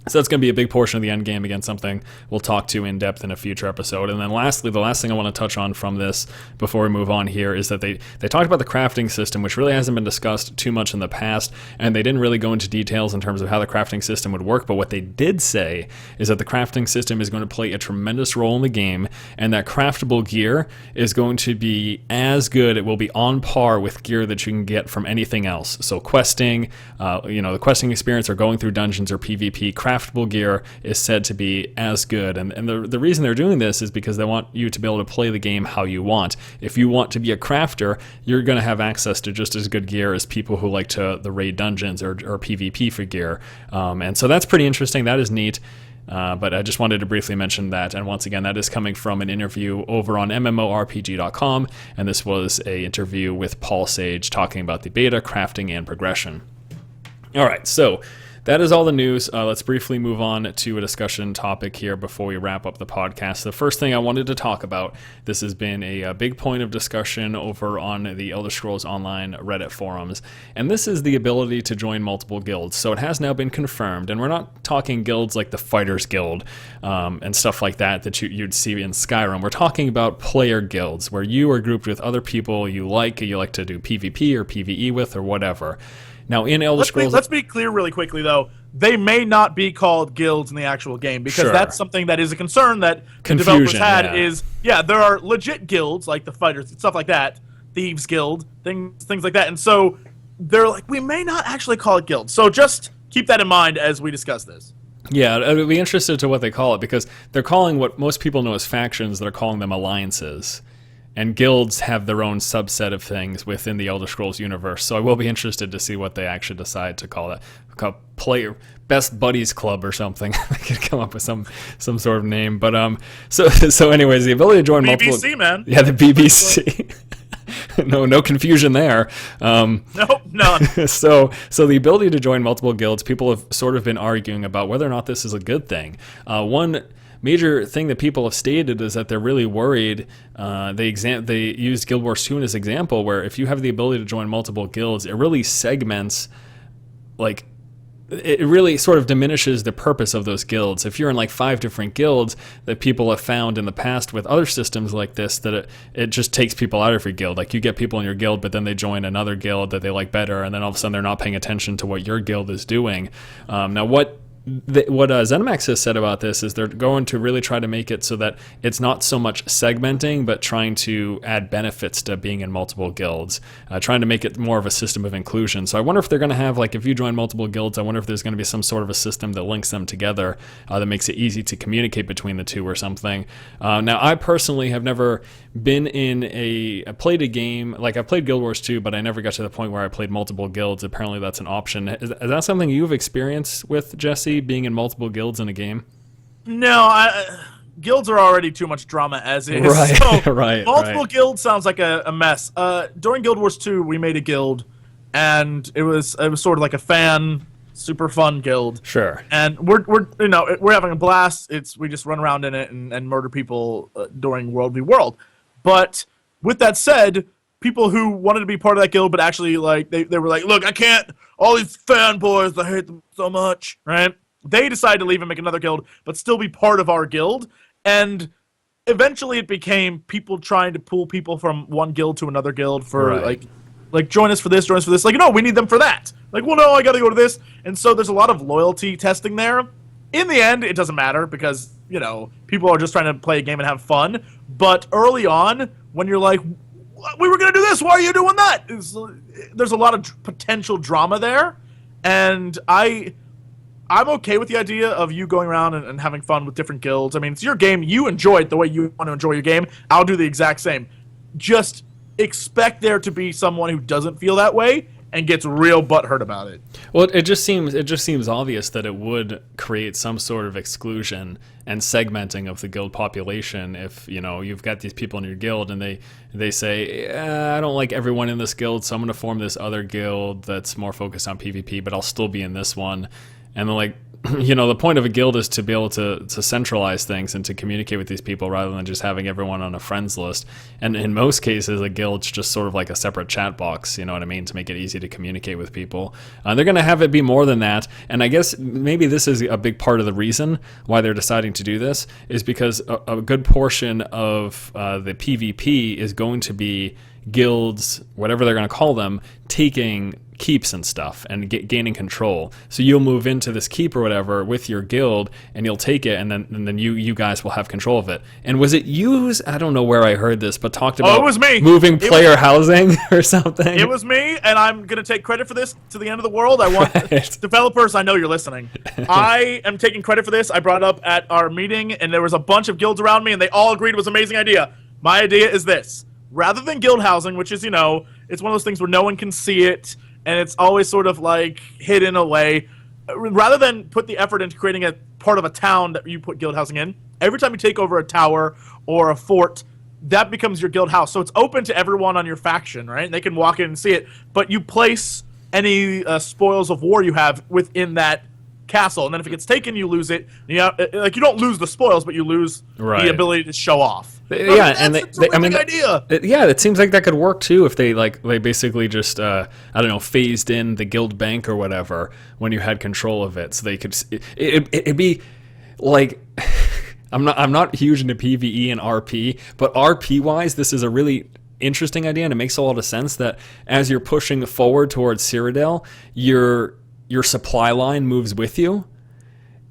So that's going to be a big portion of the end game. Again, something we'll talk to in depth in a future episode. And then lastly, the last thing I want to touch on from this before we move on here is that they talked about the crafting system, which really hasn't been discussed too much in the past, and they didn't really go into details in terms of how the crafting system would work. But what they did say is that the crafting system is going to play a tremendous role in the game, and that craftable gear is going to be as good. It will be on par with gear that you can get from anything else. So questing, the questing experience or going through dungeons or PvP, craftable gear is said to be as good. And the reason they're doing this is because they want you to be able to play the game how you want. If you want to be a crafter, you're going to have access to just as good gear as people who like to the raid dungeons or PvP for gear. And so that's pretty interesting. That is neat. But I just wanted to briefly mention that. And once again, that is coming from an interview over on MMORPG.com. And this was an interview with Paul Sage talking about the beta, crafting, and progression. All right, so that is all the news. Let's briefly move on to a discussion topic here before we wrap up the podcast. The first thing I wanted to talk about, this has been a big point of discussion over on the Elder Scrolls Online Reddit forums, and this is the ability to join multiple guilds. So it has now been confirmed, and we're not talking guilds like the Fighters Guild and stuff like that you'd see in Skyrim. We're talking about player guilds, where you are grouped with other people you like to do PvP or PvE with or whatever. Now, in Elder Scrolls... Let's be clear really quickly, though. They may not be called guilds in the actual game, because that's something that is a concern that the developers had there are legit guilds, like the Fighters, stuff like that, Thieves Guild, things like that. And so they're like, we may not actually call it guilds. So just keep that in mind as we discuss this. Yeah, I'd be interested to what they call it, because they're calling what most people know as factions, they're calling them alliances. And guilds have their own subset of things within the Elder Scrolls universe. So I will be interested to see what they actually decide to call it. Player Best Buddies Club or something. They could come up with some sort of name. But so anyways, the ability to join multiple... BBC, man. Yeah, the BBC. No confusion there. Nope, none. So the ability to join multiple guilds, people have sort of been arguing about whether or not this is a good thing. One major thing that people have stated is that they're really worried. They used Guild Wars 2 as an example, where if you have the ability to join multiple guilds, it really segments, it really sort of diminishes the purpose of those guilds. If you're in 5 different guilds, that people have found in the past with other systems like this, that it just takes people out of your guild. Like, you get people in your guild, but then they join another guild that they like better, and then all of a sudden they're not paying attention to what your guild is doing. Now, what ZeniMax has said about this is they're going to really try to make it so that it's not so much segmenting, but trying to add benefits to being in multiple guilds, trying to make it more of a system of inclusion. So I wonder if they're going to have, if you join multiple guilds, I wonder if there's going to be some sort of a system that links them together that makes it easy to communicate between the two or something. Now, I personally have never been in played a game, I played Guild Wars 2, but I never got to the point where I played multiple guilds. Apparently that's an option. Is that something you've experienced with, Jesse, being in multiple guilds in a game? No, guilds are already too much drama as is. Right, So multiple right. guilds sounds like a mess. During Guild Wars 2, we made a guild, and it was sort of like a fan, super fun guild. Sure. And we're having a blast. We just run around in it and murder people during World v. World. But with that said, people who wanted to be part of that guild, but actually they were like, look, I can't. All these fanboys, I hate them so much, right? They decided to leave and make another guild, but still be part of our guild. And eventually it became people trying to pull people from one guild to another guild for, join us for this, join us for this. No, we need them for that. Well, no, I got to go to this. And so there's a lot of loyalty testing there. In the end, it doesn't matter because, people are just trying to play a game and have fun. But early on, when you're like, we were going to do this. Why are you doing that? There's a lot of potential drama there. And I'm okay with the idea of you going around and having fun with different guilds. I mean, it's your game. You enjoy it the way you want to enjoy your game. I'll do the exact same. Just expect there to be someone who doesn't feel that way and gets real butthurt about it. Well, it just seems obvious that it would create some sort of exclusion and segmenting of the guild population if, you've got these people in your guild and they say, I don't like everyone in this guild, so I'm going to form this other guild that's more focused on PvP, but I'll still be in this one. And they're like, the point of a guild is to be able to centralize things and to communicate with these people rather than just having everyone on a friends list. And in most cases, a guild's just sort of like a separate chat box, you know what I mean, to make it easy to communicate with people. They're going to have it be more than that. And I guess maybe this is a big part of the reason why they're deciding to do this is because a good portion of the PvP is going to be guilds, whatever they're going to call them, taking keeps and stuff and gaining control. So you'll move into this keep or whatever with your guild and you'll take it and then you guys will have control of it. And was it you? I don't know where I heard this, but talked about it was me. Moving player housing or something. It was me, and I'm going to take credit for this to the end of the world. I want developers, I know you're listening. I am taking credit for this. I brought it up at our meeting and there was a bunch of guilds around me and they all agreed it was an amazing idea. My idea is this. Rather than guild housing, which is, it's one of those things where no one can see it, and it's always sort of like hidden away. Rather than put the effort into creating a part of a town that you put guild housing in, every time you take over a tower or a fort, that becomes your guild house. So it's open to everyone on your faction, right? They can walk in and see it, but you place any spoils of war you have within that castle, and then if it gets taken, you lose it. You don't lose the spoils, but you lose the ability to show off. Yeah, and idea. It seems like that could work too if they basically just phased in the guild bank or whatever when you had control of it, so they could. It'd be like. I'm not huge into PvE and RP, but RP wise, this is a really interesting idea, and it makes a lot of sense that as you're pushing forward towards Cyrodiil, your supply line moves with you.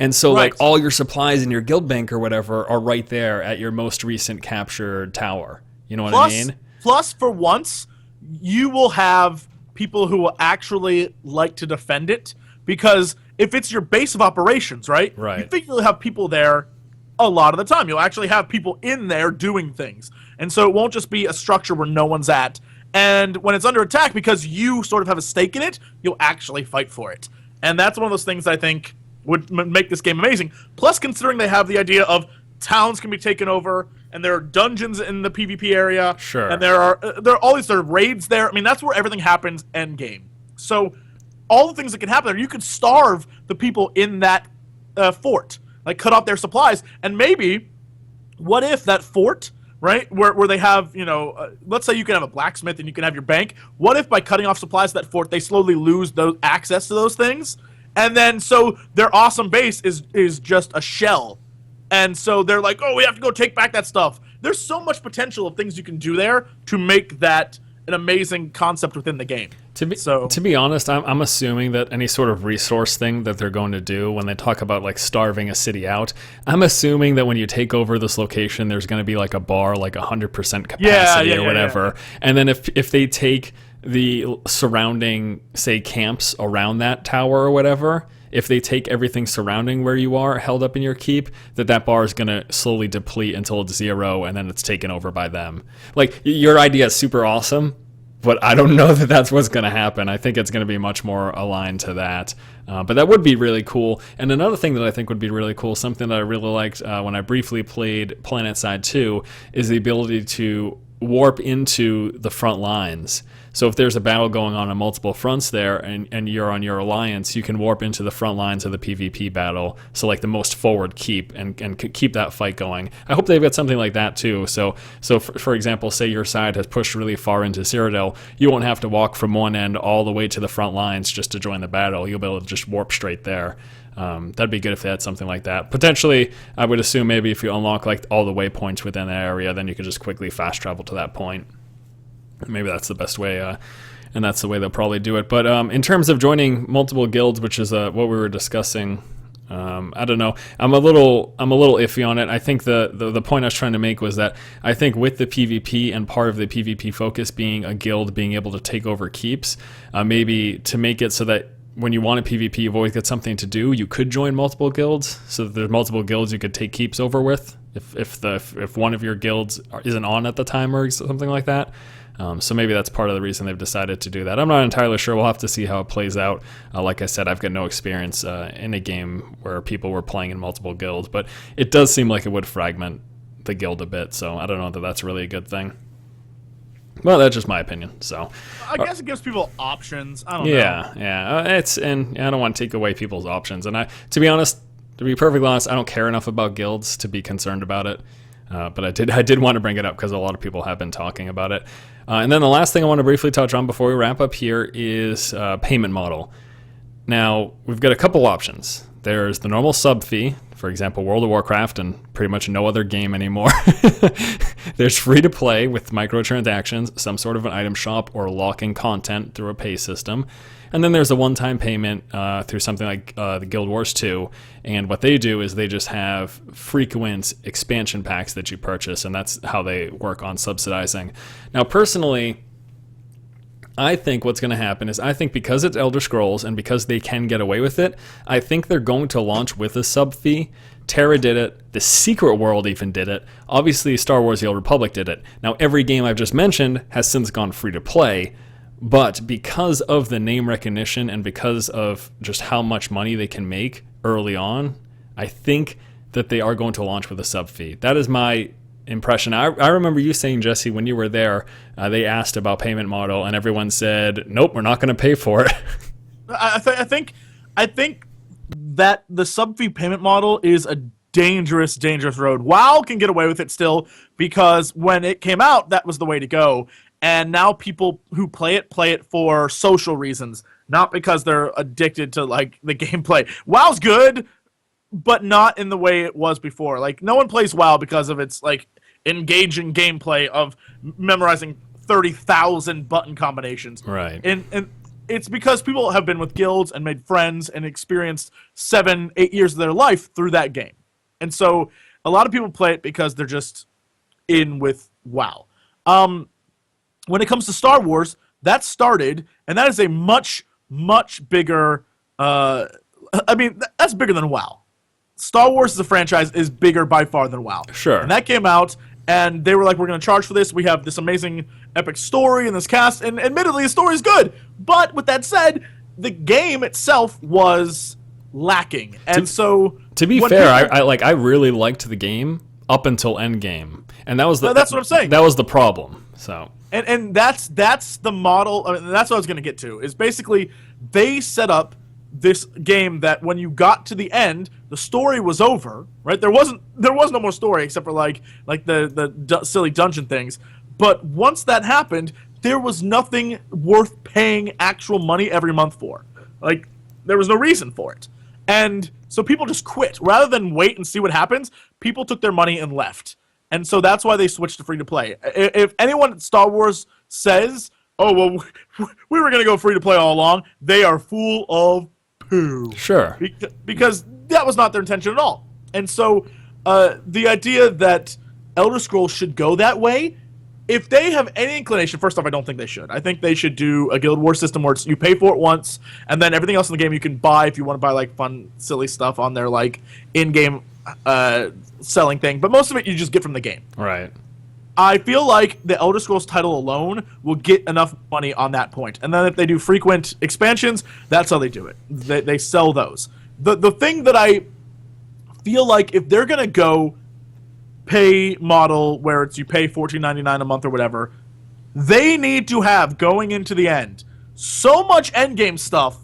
And so like all your supplies in your guild bank or whatever are right there at your most recent captured tower. You know what I mean? Plus, for once, you will have people who will actually like to defend it, because if it's your base of operations, right? You think you'll have people there a lot of the time. You'll actually have people in there doing things. And so it won't just be a structure where no one's at. And when it's under attack, because you sort of have a stake in it, you'll actually fight for it. And that's one of those things I think would make this game amazing. Plus, considering they have the idea of towns can be taken over, and there are dungeons in the PvP area, and there are all these sort of raids there. I mean, that's where everything happens end game. So all the things that can happen there, you could starve the people in that fort, like cut off their supplies, and maybe what if that fort, right, where they have, let's say you can have a blacksmith and you can have your bank. What if by cutting off supplies to that fort, they slowly lose those access to those things? And then so their awesome base is just a shell. And so they're like, oh, we have to go take back that stuff. There's so much potential of things you can do there to make that an amazing concept within the game. To be honest, I'm assuming that any sort of resource thing that they're going to do when they talk about like starving a city out, I'm assuming that when you take over this location, there's going to be like a bar, like 100% capacity or whatever. And then if they take the surrounding, say, camps around that tower or whatever, if they take everything surrounding where you are held up in your keep, that bar is going to slowly deplete until it's 0, and then it's taken over by them. Like, your idea is super awesome, but I don't know that that's what's going to happen. I think it's going to be much more aligned to that. But that would be really cool. And another thing that I think would be really cool, something that I really liked when I briefly played PlanetSide 2, is the ability to warp into the front lines. So if there's a battle going on multiple fronts there and you're on your alliance, you can warp into the front lines of the PvP battle. So like the most forward keep and keep that fight going. I hope they've got something like that too. So for example, say your side has pushed really far into Cyrodiil, you won't have to walk from one end all the way to the front lines just to join the battle. You'll be able to just warp straight there. That'd be good if they had something like that. Potentially, I would assume maybe if you unlock like all the waypoints within that area, then you could just quickly fast travel to that point. Maybe that's the best way, and that's the way they'll probably do it. But in terms of joining multiple guilds, which is what we were discussing I don't know. I'm a little iffy on it. I think the point I was trying to make was that I think with the PvP and part of the PvP focus being a guild being able to take over keeps, maybe to make it so that when you want a PvP, you've always got something to do. You could join multiple guilds, so that there's multiple guilds you could take keeps over with if one of your guilds isn't on at the time or something like that. So maybe that's part of the reason they've decided to do that. I'm not entirely sure. We'll have to see how it plays out. Like I said, I've got no experience in a game where people were playing in multiple guilds, but it does seem like it would fragment the guild a bit. So I don't know that that's really a good thing. Well, that's just my opinion. So I guess it gives people options. I don't know. Yeah. And I don't want to take away people's options. And to be perfectly honest, I don't care enough about guilds to be concerned about it. But I did want to bring it up because a lot of people have been talking about it. And then the last thing I want to briefly touch on before we wrap up here is payment model. Now, we've got a couple options. There's the normal sub fee, for example, World of Warcraft and pretty much no other game anymore. There's free to play with microtransactions, some sort of an item shop, or locking content through a pay system. And then there's a one-time payment through something like the Guild Wars 2. And what they do is they just have frequent expansion packs that you purchase, and that's how they work on subsidizing. Now, personally, I think what's going to happen is I think because it's Elder Scrolls and because they can get away with it, I think they're going to launch with a sub fee. Terra did it. The Secret World even did it. Obviously, Star Wars The Old Republic did it. Now, every game I've just mentioned has since gone free to play. But because of the name recognition and because of just how much money they can make early on, I think that they are going to launch with a sub fee. That is my impression. I remember you saying, Jesse, when you were there, they asked about payment model, and everyone said, "Nope, we're not going to pay for it." I think that the sub fee payment model is a dangerous road. WoW can get away with it still because when it came out, that was the way to go. And now people who play it for social reasons, not because they're addicted to like the gameplay. WoW's good, but not in the way it was before. Like no one plays WoW because of its like engaging gameplay of memorizing 30,000 button combinations. Right. And it's because people have been with guilds and made friends and experienced 7-8 years of their life through that game. And so a lot of people play it because they're just in with WoW. When it comes to Star Wars, that started, and that is a much bigger, that's bigger than WoW. Star Wars as a franchise is bigger by far than WoW. Sure. And that came out, and they were like, we're going to charge for this. We have this amazing epic story in this cast, and admittedly, the story is good. But with that said, the game itself was lacking. And to be fair, I really liked the game up until Endgame. And that was that's what I'm saying. That was the problem. So And that's the model. I mean, that's what I was going to get to. Is basically they set up this game that when you got to the end, the story was over. Right? There was no more story except for like the silly dungeon things. But once that happened, there was nothing worth paying actual money every month for. Like there was no reason for it, and so people just quit rather than wait and see what happens. People took their money and left. And so that's why they switched to free-to-play. If anyone at Star Wars says, oh, well, we were going to go free-to-play all along, they are full of poo. Sure. Because that was not their intention at all. And so the idea that Elder Scrolls should go that way, if they have any inclination, first off, I don't think they should. I think they should do a Guild Wars system where you pay for it once, and then everything else in the game you can buy if you want to buy like fun, silly stuff on their like in-game selling thing, but most of it you just get from the game. Right. I feel like the Elder Scrolls title alone will get enough money on that point. And then if they do frequent expansions, that's how they do it. They sell those. The thing that I feel like if they're going to go pay model where it's you pay $14.99 a month or whatever, they need to have, going into the end, so much endgame stuff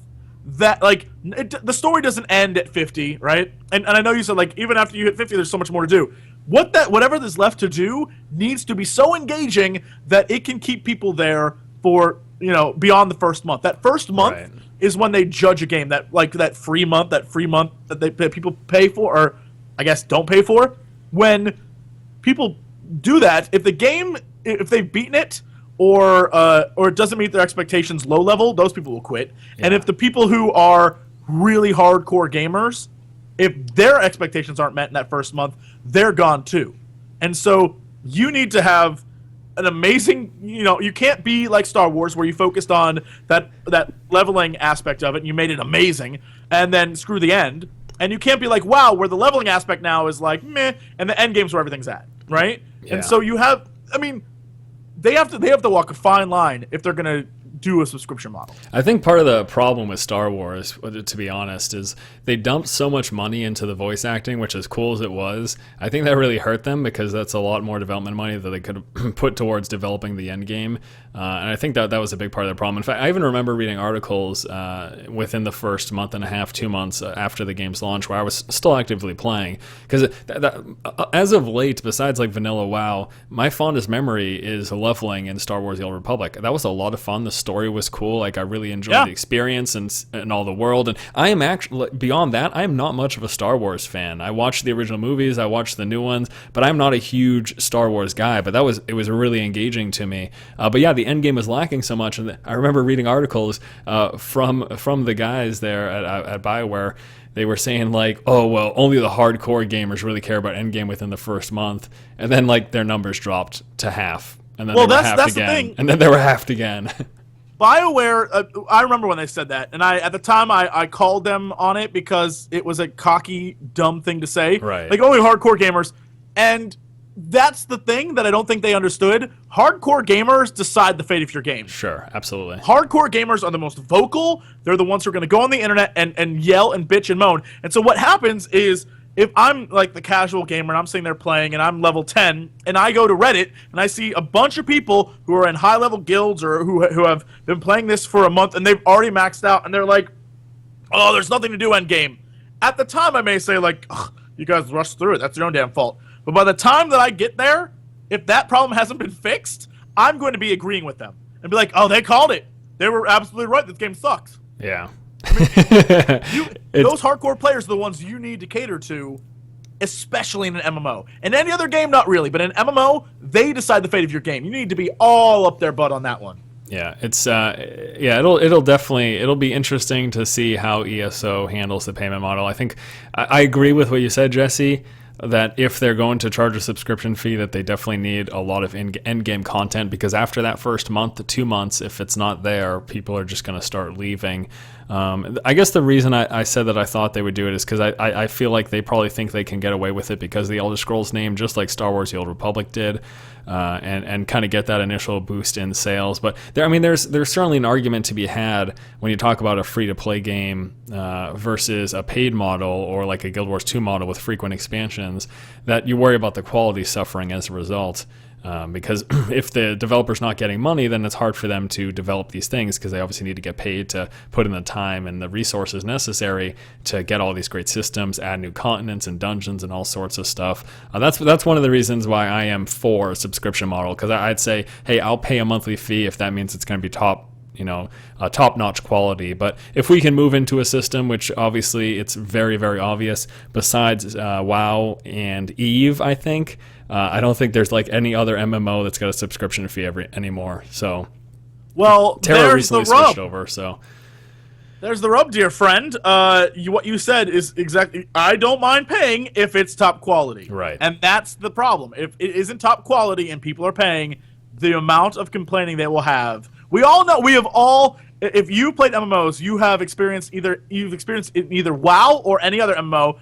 that, like, the story doesn't end at 50, right? And I know you said, like, even after you hit 50, there's so much more to do. Whatever there's left to do needs to be so engaging that it can keep people there for, beyond the first month. That first month right. is when they judge a game. That free month that people pay for, or I guess don't pay for. When people do that, if they've beaten it, or it doesn't meet their expectations low level, those people will quit. Yeah. And if the people who are really hardcore gamers, if their expectations aren't met in that first month, they're gone too. And so you need to have an amazing, you can't be like Star Wars where you focused on that leveling aspect of it and you made it amazing and then screw the end. And you can't be like, wow, where the leveling aspect now is like meh, and the end game's where everything's at, right? Yeah. And so you have, I mean, they have to walk a fine line if they're gonna do a subscription model. I think part of the problem with Star Wars, to be honest, is they dumped so much money into the voice acting, which as cool as it was, I think that really hurt them because that's a lot more development money that they could have put towards developing the end game. And I think that was a big part of the problem. In fact, I even remember reading articles within the first month and a half, 2 months after the game's launch where I was still actively playing. Because as of late, besides like Vanilla WoW, my fondest memory is leveling in Star Wars The Old Republic. That was a lot of fun. The story was cool. Like I really enjoyed the experience and all the world. And I am actually, beyond that, I am not much of a Star Wars fan. I watched the original movies, I watched the new ones, but I'm not a huge Star Wars guy. But it was really engaging to me. But yeah, the end game was lacking so much. And I remember reading articles from the guys there at BioWare. They were saying like, oh, well, only the hardcore gamers really care about endgame within the first month. And then like their numbers dropped to half. And then they were halved again. The thing. And then they were halved again. BioWare, I remember when they said that, and at the time I called them on it because it was a cocky, dumb thing to say. Right. Like, only hardcore gamers. And that's the thing that I don't think they understood. Hardcore gamers decide the fate of your game. Sure, absolutely. Hardcore gamers are the most vocal. They're the ones who are going to go on the internet and yell and bitch and moan. And so what happens is, if I'm like the casual gamer and I'm sitting there playing and I'm level 10 and I go to Reddit and I see a bunch of people who are in high level guilds or who have been playing this for a month and they've already maxed out and they're like, oh, there's nothing to do end game. At the time I may say like, you guys rushed through it. That's your own damn fault. But by the time that I get there, if that problem hasn't been fixed, I'm going to be agreeing with them and be like, oh, they called it. They were absolutely right. This game sucks. Yeah. I mean, those hardcore players are the ones you need to cater to, especially in an MMO. In any other game, not really, but in an MMO, they decide the fate of your game. You need to be all up their butt on that one. Yeah, it's it'll be interesting to see how ESO handles the payment model. I think I agree with what you said, Jesse, that if they're going to charge a subscription fee, that they definitely need a lot of end-game content, because after that first month to 2 months, if it's not there, people are just going to start leaving. I guess the reason I said that I thought they would do it is because I feel like they probably think they can get away with it because of the Elder Scrolls name, just like Star Wars The Old Republic did, and kind of get that initial boost in sales. But there's certainly an argument to be had when you talk about a free-to-play game versus a paid model or like a Guild Wars 2 model with frequent expansions, that you worry about the quality suffering as a result. Because if the developer's not getting money, then it's hard for them to develop these things because they obviously need to get paid to put in the time and the resources necessary to get all these great systems, add new continents and dungeons and all sorts of stuff. That's one of the reasons why I am for a subscription model, because I'd say, hey, I'll pay a monthly fee if that means it's going to be top-notch quality. But if we can move into a system, which obviously it's very, very obvious, besides WoW and EVE, I think, I don't think there's like any other MMO that's got a subscription fee anymore. So, well, Terra there's recently the rub. switched over. So, there's the rub, dear friend. What you said is exactly. I don't mind paying if it's top quality. Right. And that's the problem. If it isn't top quality and people are paying, the amount of complaining they will have. We all know. We have all. If you played MMOs, you've experienced in either WoW or any other MMO.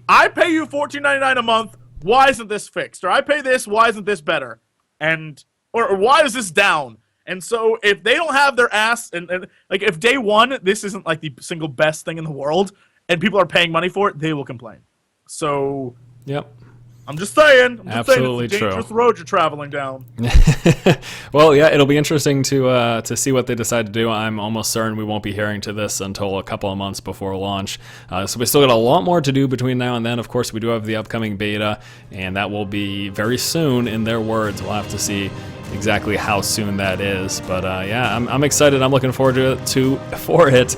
I pay you $14.99 a month. Why isn't this fixed? Or I pay this, why isn't this better? Or why is this down? And so if they don't have their ass, and like if day one, this isn't like the single best thing in the world, and people are paying money for it, they will complain. So, yep. I'm just saying. Absolutely it's a dangerous true. road you're traveling down. Well, yeah, it'll be interesting to see what they decide to do. I'm almost certain we won't be hearing to this until a couple of months before launch. So we still got a lot more to do between now and then. Of course, we do have the upcoming beta, and that will be very soon, in their words. We'll have to see exactly how soon that is. But yeah, I'm excited. I'm looking forward for it.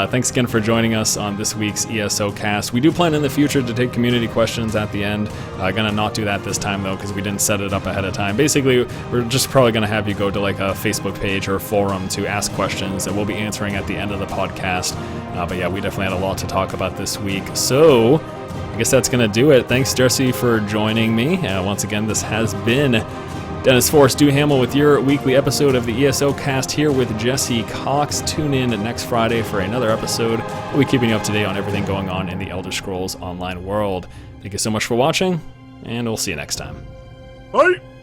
Thanks again for joining us on this week's ESO Cast. We do plan in the future to take community questions at the end. Gonna not do that this time though, because we didn't set it up ahead of time. Basically, we're just probably gonna have you go to like a Facebook page or a forum to ask questions that we'll be answering at the end of the podcast. But yeah, we definitely had a lot to talk about this week. So I guess that's gonna do it. Thanks, Jesse, for joining me. Once again, this has been Dennis Forrest Duhamel with your weekly episode of the ESO Cast here with Jesse Cox. Tune in next Friday for another episode. We'll be keeping you up to date on everything going on in the Elder Scrolls Online world. Thank you so much for watching, and we'll see you next time. Bye!